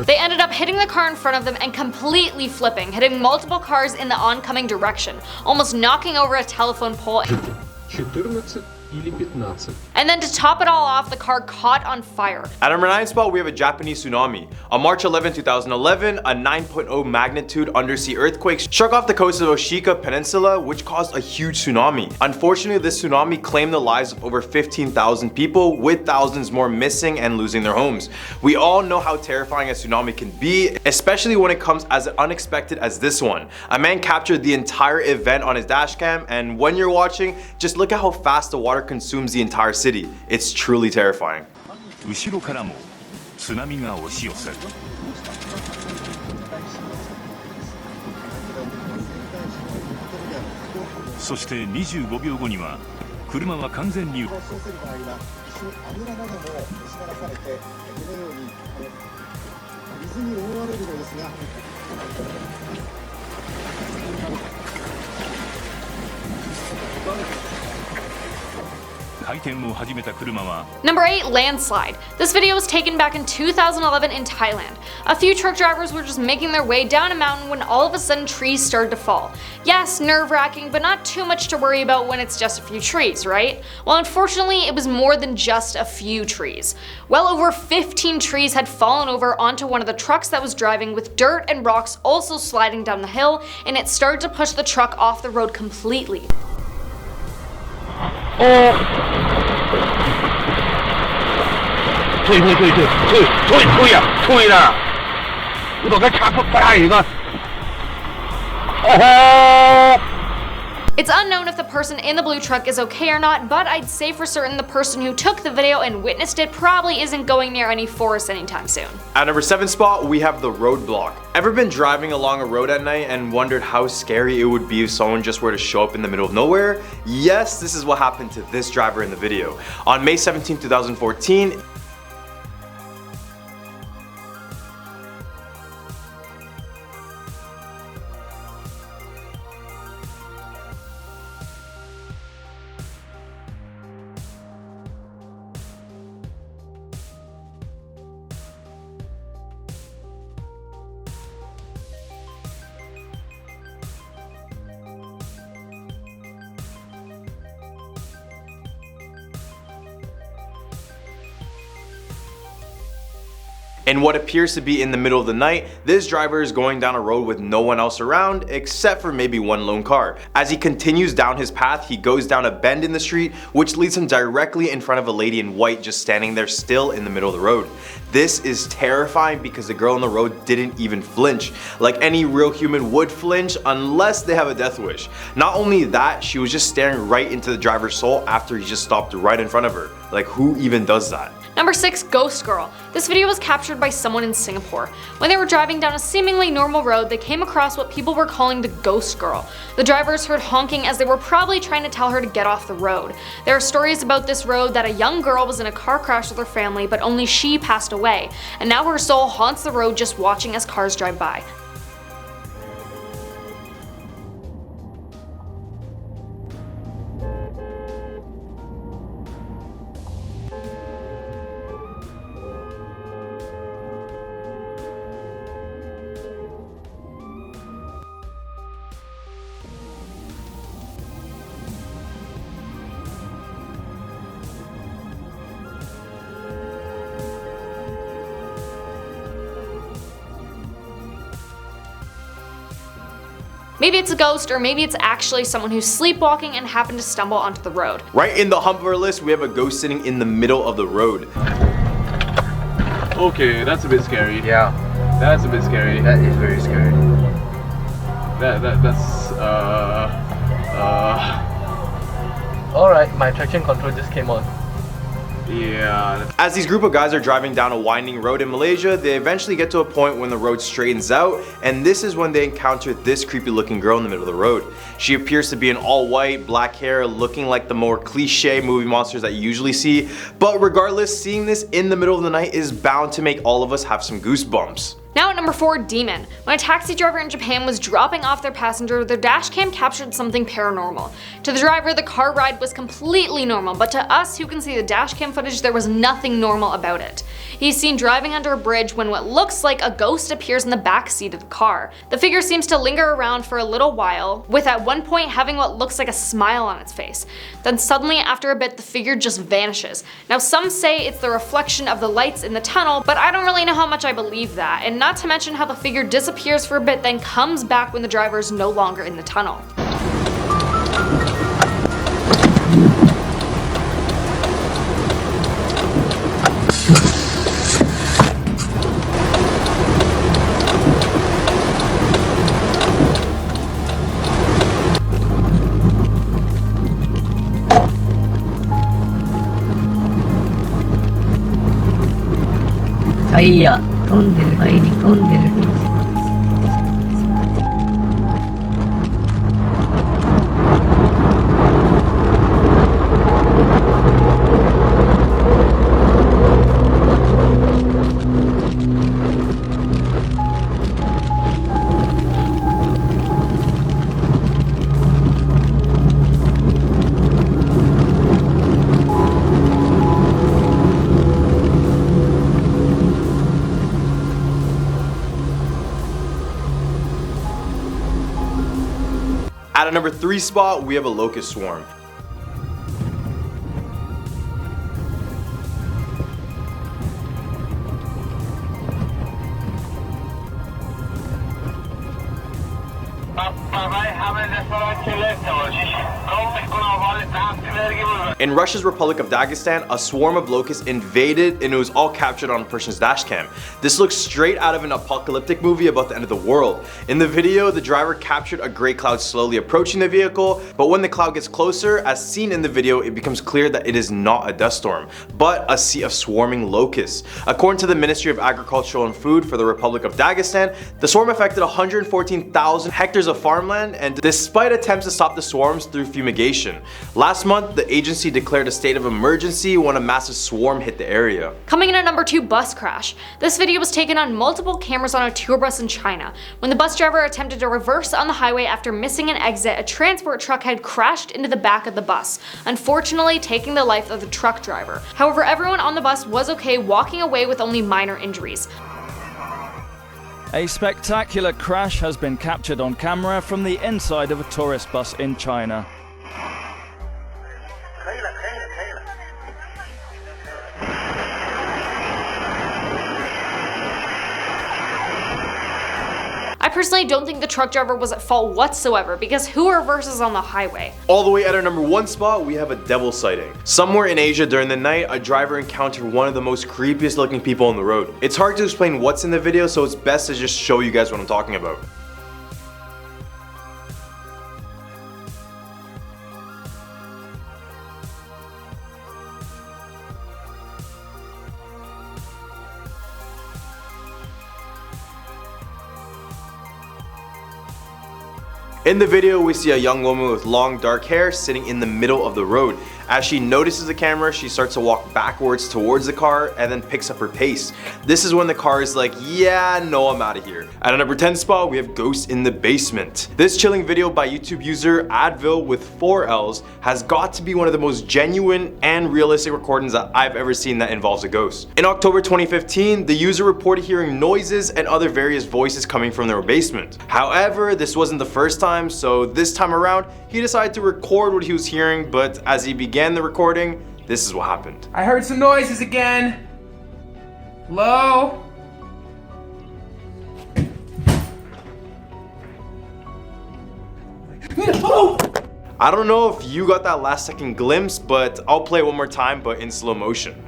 They ended up hitting the car in front of them and completely flipping, hitting multiple cars in the oncoming direction, almost knocking over a telephone pole. And then to top it all off, the car caught on fire. At number 9 spot, we have a Japanese tsunami. On March 11, 2011, a 9.0 magnitude undersea earthquake struck off the coast of Oshika Peninsula, which caused a huge tsunami. Unfortunately, this tsunami claimed the lives of over 15,000 people, with thousands more missing and losing their homes. We all know how terrifying a tsunami can be, especially when it comes as unexpected as this one. A man captured the entire event on his dashcam, and when you're watching, just look at how fast the water consumes the entire city. It's truly terrifying. そして25秒後には車は完全に回転を始めた車は Number 8, landslide. This video was taken back in 2011 in Thailand. A few truck drivers were just making their way down a mountain when all of a sudden trees started to fall. Yes, nerve-wracking, but not too much to worry about when it's just a few trees, right? Well, unfortunately, it was more than just a few trees. Well over 15 trees had fallen over onto one of the trucks that was driving, with dirt and rocks also sliding down the hill, and it started to push the truck off the road completely. It's unknown if the person in the blue truck is okay or not, but I'd say for certain the person who took the video and witnessed it probably isn't going near any forest anytime soon. At number 7 spot, we have the roadblock. Ever been driving along a road at night and wondered how scary it would be if someone just were to show up in the middle of nowhere? Yes, this is what happened to this driver in the video. On May 17, 2014, in what appears to be in the middle of the night, this driver is going down a road with no one else around except for maybe one lone car. As he continues down his path, he goes down a bend in the street, which leads him directly in front of a lady in white just standing there still in the middle of the road. This is terrifying because the girl on the road didn't even flinch, like any real human would flinch unless they have a death wish. Not only that, she was just staring right into the driver's soul after he just stopped right in front of her. Like, who even does that? Number 6, Ghost Girl. This video was captured by someone in Singapore. When they were driving down a seemingly normal road, they came across what people were calling the Ghost Girl. The drivers heard honking as they were probably trying to tell her to get off the road. There are stories about this road that a young girl was in a car crash with her family, but only she passed away, and now her soul haunts the road just watching as cars drive by. Maybe it's a ghost, or maybe it's actually someone who's sleepwalking and happened to stumble onto the road. Right in the hump of our list, we have a ghost sitting in the middle of the road. Okay, that's a bit scary. Yeah. That's a bit scary. That is very scary. That's Alright, my traction control just came on. Yeah. As these group of guys are driving down a winding road in Malaysia, they eventually get to a point when the road straightens out, and this is when they encounter this creepy looking girl in the middle of the road. She appears to be in all white, black hair, looking like the more cliche movie monsters that you usually see, but regardless, seeing this in the middle of the night is bound to make all of us have some goosebumps. Now at number 4, Demon. When a taxi driver in Japan was dropping off their passenger, their dash cam captured something paranormal. To the driver, the car ride was completely normal, but to us who can see the dash cam footage, there was nothing normal about it. He's seen driving under a bridge when what looks like a ghost appears in the back seat of the car. The figure seems to linger around for a little while, with at one point having what looks like a smile on its face. Then suddenly, after a bit, the figure just vanishes. Now some say it's the reflection of the lights in the tunnel, but I don't really know how much I believe that, and not to mention how the figure disappears for a bit then comes back when the driver is no longer in the tunnel. Scarier. 飛んでる前に飛んでる。At a number 3 spot, we have a locust swarm. In Russia's Republic of Dagestan, a swarm of locusts invaded and it was all captured on a person's dash cam. This looks straight out of an apocalyptic movie about the end of the world. In the video, the driver captured a gray cloud slowly approaching the vehicle, but when the cloud gets closer, as seen in the video, it becomes clear that it is not a dust storm, but a sea of swarming locusts. According to the Ministry of Agriculture and Food for the Republic of Dagestan, the swarm affected 114,000 hectares of farmland, and despite attempts to stop the swarms through fumigation. Last month, the agency declared a state of emergency when a massive swarm hit the area. Coming in at number 2, bus crash. This video was taken on multiple cameras on a tour bus in China. When the bus driver attempted to reverse on the highway after missing an exit, a transport truck had crashed into the back of the bus, unfortunately taking the life of the truck driver. However, everyone on the bus was okay, walking away with only minor injuries. A spectacular crash has been captured on camera from the inside of a tourist bus in China. I personally don't think the truck driver was at fault whatsoever, because who reverses on the highway? All the way at our number 1 spot, we have a devil sighting. Somewhere in Asia during the night, a driver encountered one of the most creepiest looking people on the road. It's hard to explain what's in the video, so it's best to just show you guys what I'm talking about. In the video, we see a young woman with long dark hair sitting in the middle of the road. As she notices the camera, she starts to walk backwards towards the car and then picks up her pace. This is when the car is like, yeah, no, I'm out of here. At a number 10 spot, we have Ghosts in the Basement. This chilling video by YouTube user Advil with 4 L's has got to be one of the most genuine and realistic recordings that I've ever seen that involves a ghost. In October 2015, the user reported hearing noises and other various voices coming from their basement. However, this wasn't the first time, so this time around, he decided to record what he was hearing, but as he began the recording, this is what happened. I heard some noises again. Hello? I don't know if you got that last second glimpse, but I'll play it one more time, but in slow motion.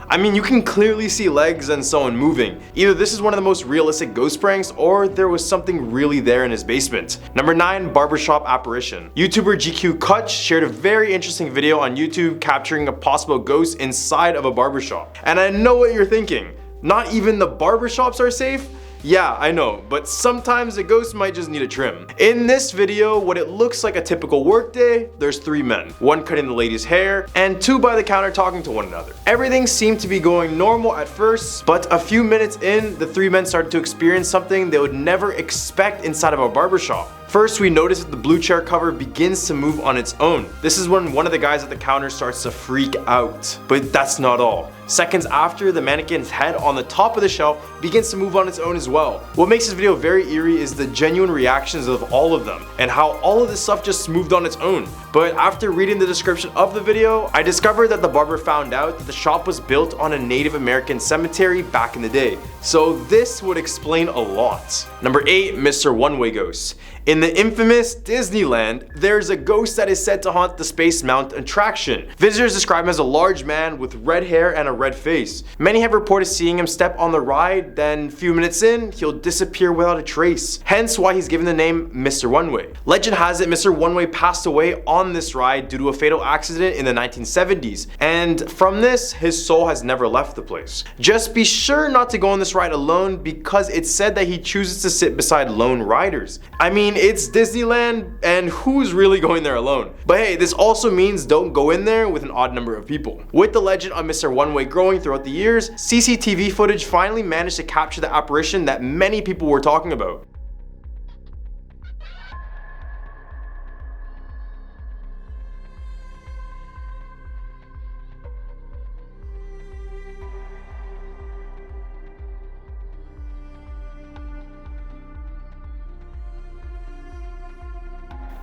I mean, you can clearly see legs and someone moving. Either this is one of the most realistic ghost pranks, or there was something really there in his basement. Number 9, barbershop apparition. YouTuber GQ Kutch shared a very interesting video on YouTube capturing a possible ghost inside of a barbershop. And I know what you're thinking. Not even the barbershops are safe? Yeah, I know, but sometimes a ghost might just need a trim. In this video, what it looks like a typical workday, there's 3 men. 1 cutting the lady's hair, and 2 by the counter talking to one another. Everything seemed to be going normal at first, but a few minutes in, the 3 men started to experience something they would never expect inside of a barbershop. First, we notice that the blue chair cover begins to move on its own. This is when one of the guys at the counter starts to freak out. But that's not all. Seconds after, the mannequin's head on the top of the shelf begins to move on its own as well. What makes this video very eerie is the genuine reactions of all of them, and how all of this stuff just moved on its own. But after reading the description of the video, I discovered that the barber found out that the shop was built on a Native American cemetery back in the day. So this would explain a lot. Number 8, Mr. One-Way Ghost. In the infamous Disneyland, there's a ghost that is said to haunt the Space Mountain attraction. Visitors describe him as a large man with red hair and a red face. Many have reported seeing him step on the ride, then a few minutes in, he'll disappear without a trace. Hence why he's given the name Mr. One-Way. Legend has it Mr. One-Way passed away on this ride due to a fatal accident in the 1970s, and from this, his soul has never left the place. Just be sure not to go on this ride alone, because it's said that he chooses to sit beside lone riders. I mean, it's Disneyland, and who's really going there alone? But hey, this also means don't go in there with an odd number of people. With the legend of Mr. One-Way growing throughout the years, CCTV footage finally managed to capture the apparition that many people were talking about.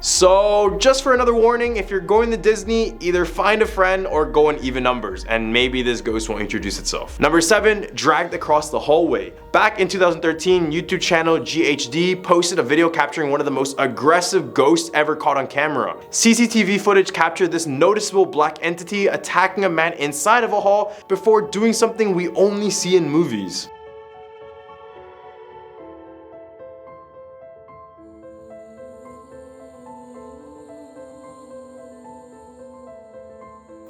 So just for another warning, if you're going to Disney, either find a friend or go in even numbers, and maybe this ghost won't introduce itself. Number 7, dragged across the hallway. Back in 2013, YouTube channel GHD posted a video capturing one of the most aggressive ghosts ever caught on camera. CCTV footage captured this noticeable black entity attacking a man inside of a hall before doing something we only see in movies.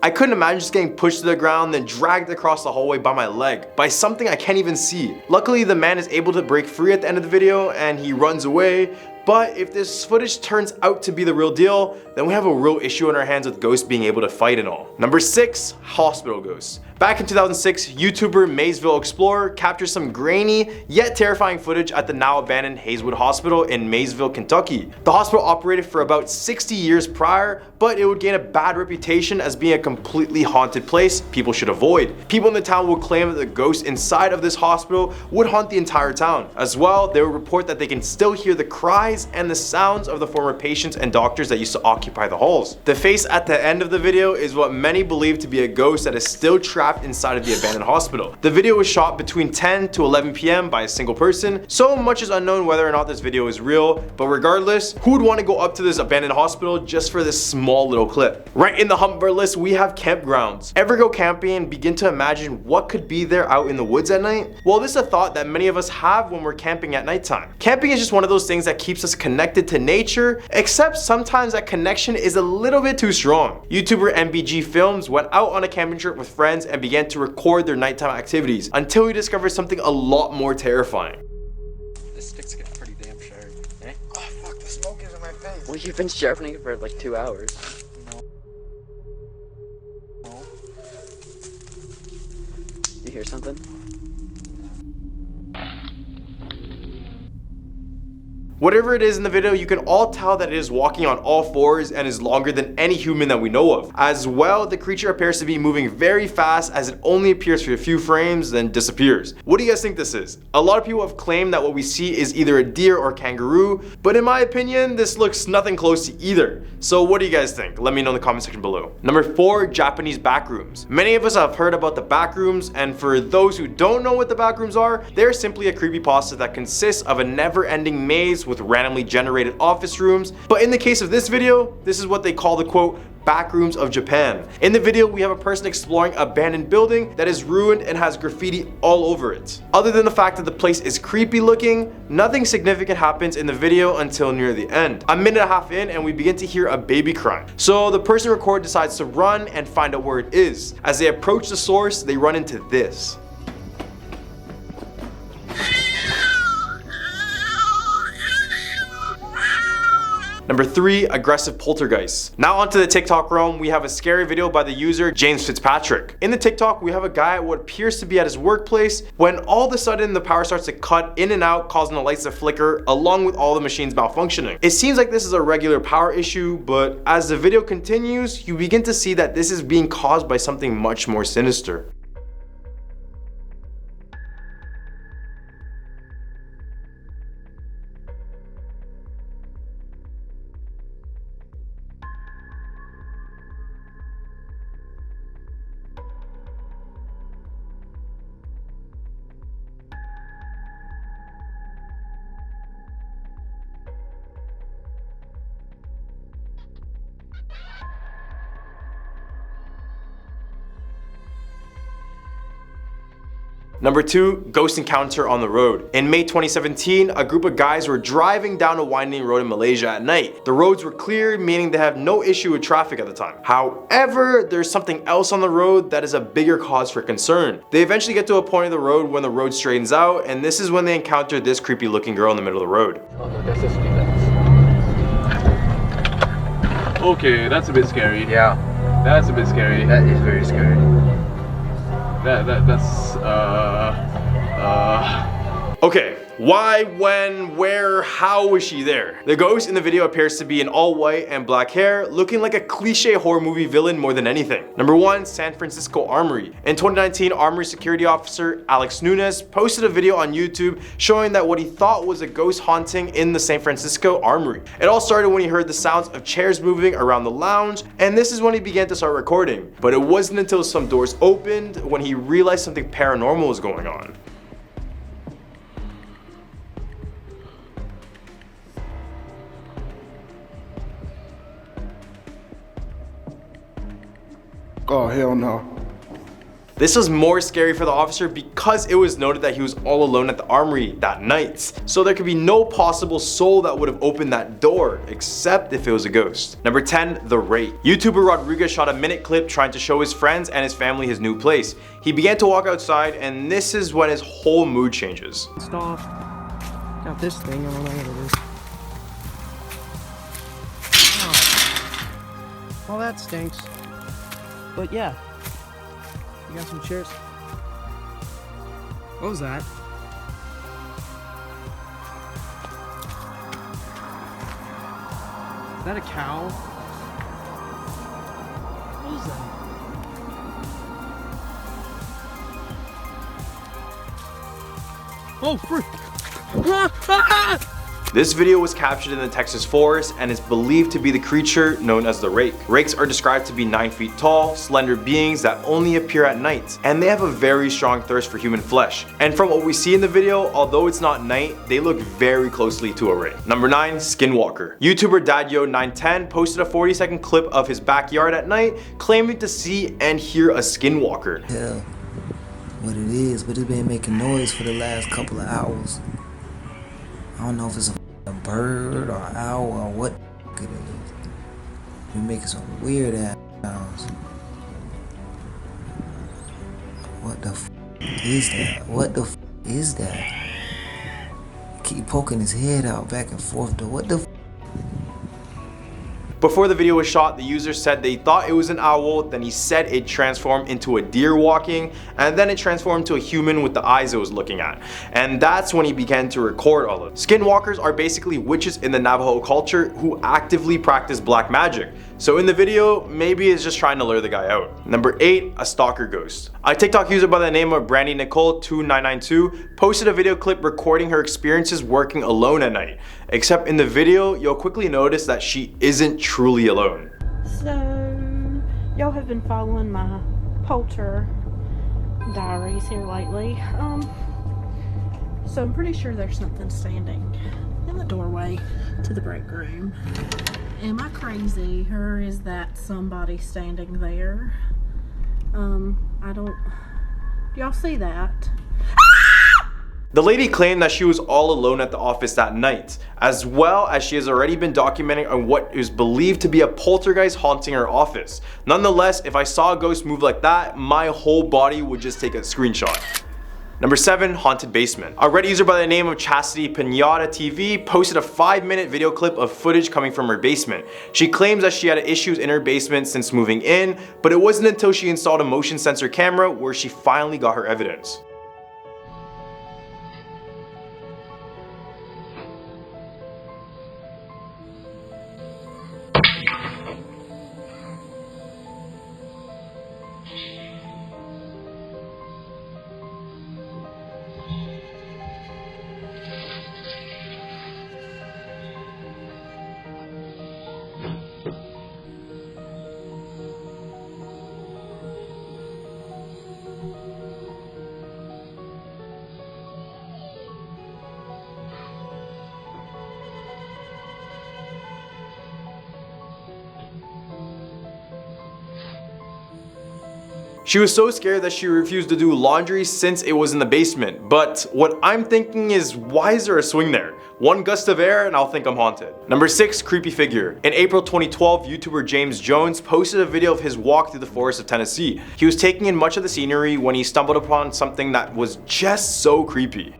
I couldn't imagine just getting pushed to the ground, then dragged across the hallway by my leg, by something I can't even see. Luckily, the man is able to break free at the end of the video and he runs away. But if this footage turns out to be the real deal, then we have a real issue on our hands with ghosts being able to fight and all. Number 6, hospital ghosts. Back in 2006, YouTuber Maysville Explorer captured some grainy yet terrifying footage at the now abandoned Hazelwood Hospital in Maysville, Kentucky. The hospital operated for about 60 years prior, but it would gain a bad reputation as being a completely haunted place people should avoid. People in the town would claim that the ghosts inside of this hospital would haunt the entire town. As well, they would report that they can still hear the cries and the sounds of the former patients and doctors that used to occupy the halls. The face at the end of the video is what many believe to be a ghost that is still trapped inside of the abandoned hospital. The video was shot between 10 to 11 p.m. by a single person, so much is unknown whether or not this video is real, but regardless, who would want to go up to this abandoned hospital just for this small little clip? Right in the hump of our list, we have campgrounds. Ever go camping and begin to imagine what could be there out in the woods at night? Well, this is a thought that many of us have when we're camping at nighttime. Camping is just one of those things that keeps us connected to nature, except sometimes that connection is a little bit too strong. YouTuber MBG Films went out on a camping trip with friends and began to record their nighttime activities until he discovered something a lot more terrifying. This stick's getting pretty damn sharp. Eh? Oh fuck, the smoke is in my face. Well, you've been sharpening it for like 2 hours. No. You hear something? Whatever it is in the video, you can all tell that it is walking on all fours and is longer than any human that we know of. As well, the creature appears to be moving very fast as it only appears for a few frames, then disappears. What do you guys think this is? A lot of people have claimed that what we see is either a deer or kangaroo, but in my opinion, this looks nothing close to either. So what do you guys think? Let me know in the comment section below. Number 4, Japanese backrooms. Many of us have heard about the backrooms, and for those who don't know what the backrooms are, they're simply a creepypasta that consists of a never-ending maze with randomly generated office rooms. But in the case of this video, this is what they call the quote, backrooms of Japan. In the video, we have a person exploring an abandoned building that is ruined and has graffiti all over it. Other than the fact that the place is creepy looking, nothing significant happens in the video until near the end. A minute and a half in and we begin to hear a baby crying. So the person recording decides to run and find out where it is. As they approach the source, they run into this. Number 3, aggressive poltergeists. Now onto the TikTok realm, we have a scary video by the user James Fitzpatrick. In the TikTok, we have a guy at what appears to be at his workplace when all of a sudden the power starts to cut in and out, causing the lights to flicker along with all the machines malfunctioning. It seems like this is a regular power issue, but as the video continues, you begin to see that this is being caused by something much more sinister. Number 2, ghost encounter on the road. In May 2017, a group of guys were driving down a winding road in Malaysia at night. The roads were clear, meaning they have no issue with traffic at the time. However, there's something else on the road that is a bigger cause for concern. They eventually get to a point of the road when the road straightens out, and this is when they encounter this creepy looking girl in the middle of the road. Oh no, that's just street lights. Okay, that's a bit scary. Yeah. That's a bit scary. That is very scary. That's Okay, Why, when, where, how was she there? The ghost in the video appears to be in all white and black hair, looking like a cliche horror movie villain more than anything. Number 1, San Francisco Armory. In 2019, Armory security officer Alex Nunes posted a video on YouTube showing that what he thought was a ghost haunting in the San Francisco Armory. It all started when he heard the sounds of chairs moving around the lounge, and this is when he began to start recording. But it wasn't until some doors opened when he realized something paranormal was going on. Oh, hell no. This was more scary for the officer because it was noted that he was all alone at the armory that night. So there could be no possible soul that would have opened that door, except if it was a ghost. Number 10, the rake. YouTuber Rodriguez shot a minute clip trying to show his friends and his family his new place. He began to walk outside, and this is when his whole mood changes. Stop. Got this thing, I don't know what it is. Oh. Well, that stinks. But yeah, you got some chairs. What was that? Is that a cow? What is that? Oh, frick! This video was captured in the Texas forest and is believed to be the creature known as the rake. Rakes are described to be 9 feet tall, slender beings that only appear at night, and they have a very strong thirst for human flesh. And from what we see in the video, although it's not night, they look very closely to a rake. Number 9, Skinwalker. YouTuber Dadyo910 posted a 40-second clip of his backyard at night, claiming to see and hear a skinwalker. Hell, what it is, but it's been making noise for the last couple of hours. I don't know if it's a bird or an owl or what it is. We're making some weird ass sounds. What the is that? What the is that? Keep poking his head out back and forth to what the Before the video was shot, the user said they thought it was an owl, then he said it transformed into a deer walking, and then it transformed to a human with the eyes it was looking at. And that's when he began to record all of it. Skinwalkers are basically witches in the Navajo culture who actively practice black magic. So in the video, maybe it's just trying to lure the guy out. Number 8, a stalker ghost. A TikTok user by the name of Brandy Nicole 2992 posted a video clip recording her experiences working alone at night. Except in the video, you'll quickly notice that she isn't truly alone. So, y'all have been following my polter diaries here lately. So I'm pretty sure there's something standing in the doorway to the break room. Am I crazy, or is that somebody standing there? Do y'all see that? The lady claimed that she was all alone at the office that night, as well as she has already been documenting on what is believed to be a poltergeist haunting her office. Nonetheless, if I saw a ghost move like that, my whole body would just take a screenshot. Number 7, haunted basement. A Reddit user by the name of Chastity Pinata TV posted a 5-minute video clip of footage coming from her basement. She claims that she had issues in her basement since moving in, but it wasn't until she installed a motion sensor camera where she finally got her evidence. She was so scared that she refused to do laundry since it was in the basement. But what I'm thinking is, why is there a swing there? One gust of air and I'll think I'm haunted. Number 6, creepy figure. In April 2012, YouTuber James Jones posted a video of his walk through the forest of Tennessee. He was taking in much of the scenery when he stumbled upon something that was just so creepy.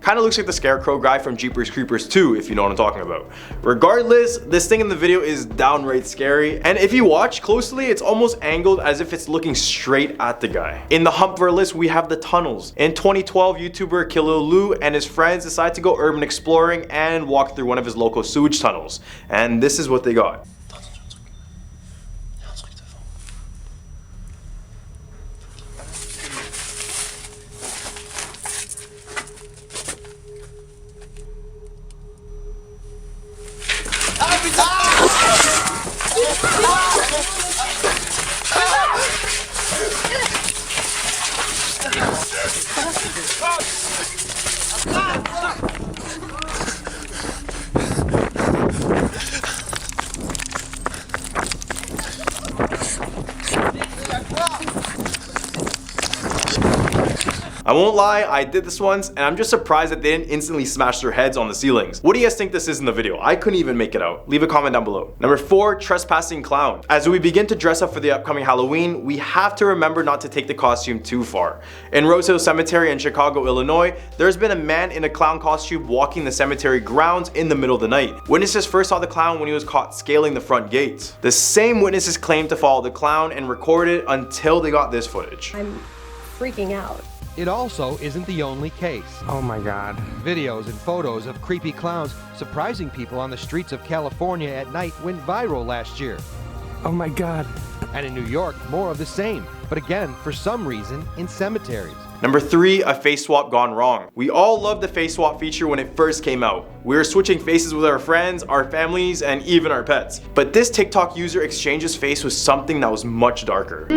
Kinda looks like the Scarecrow guy from Jeepers Creepers 2, if you know what I'm talking about. Regardless, this thing in the video is downright scary, and if you watch closely, it's almost angled as if it's looking straight at the guy. In the hump for our list, we have the tunnels. In 2012, YouTuber Kilo Lu and his friends decided to go urban exploring and walk through one of his local sewage tunnels. And this is what they got. I won't lie, I did this once, and I'm just surprised that they didn't instantly smash their heads on the ceilings. What do you guys think this is in the video? I couldn't even make it out. Leave a comment down below. Number 4, trespassing clown. As we begin to dress up for the upcoming Halloween, we have to remember not to take the costume too far. In Rose Hill Cemetery in Chicago, Illinois, there's been a man in a clown costume walking the cemetery grounds in the middle of the night. Witnesses first saw the clown when he was caught scaling the front gates. The same witnesses claimed to follow the clown and record it until they got this footage. I'm freaking out. It also isn't the only case. Oh my god. Videos and photos of creepy clowns surprising people on the streets of California at night went viral last year. Oh my god. And in New York, more of the same, but again, for some reason, in cemeteries. Number 3, a face swap gone wrong. We all loved the face swap feature when it first came out. We were switching faces with our friends, our families, and even our pets. But this TikTok user exchange's face with something that was much darker.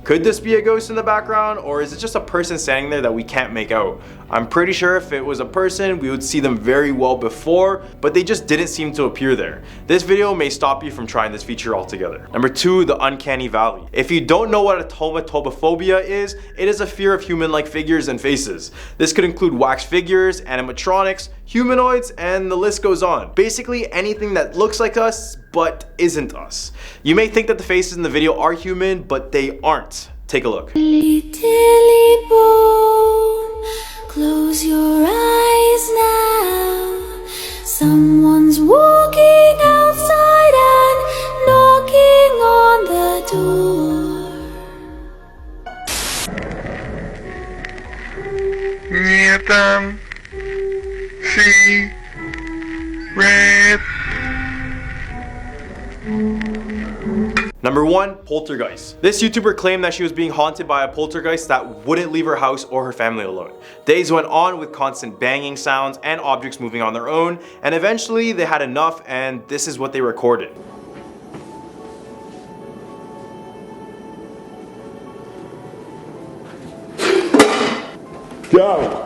Could this be a ghost in the background, or is it just a person standing there that we can't make out? I'm pretty sure if it was a person, we would see them very well before, but they just didn't seem to appear there. This video may stop you from trying this feature altogether. Number 2, the uncanny valley. If you don't know what a tomatophobia is, it is a fear of human-like figures and faces. This could include wax figures, animatronics, humanoids, and the list goes on. Basically anything that looks like us, but isn't us. You may think that the faces in the video are human, but they aren't. Take a look. Close your eyes now. Someone's walking outside and knocking on the door. Near them, see, red. Number 1, poltergeist. This YouTuber claimed that she was being haunted by a poltergeist that wouldn't leave her house or her family alone. Days went on with constant banging sounds and objects moving on their own, and eventually they had enough, and this is what they recorded. Go!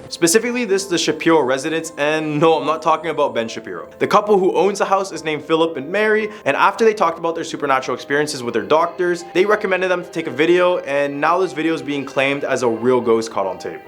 Specifically, this is the Shapiro residence, and no, I'm not talking about Ben Shapiro. The couple who owns the house is named Philip and Mary, and after they talked about their supernatural experiences with their doctors, they recommended them to take a video, and now this video is being claimed as a real ghost caught on tape.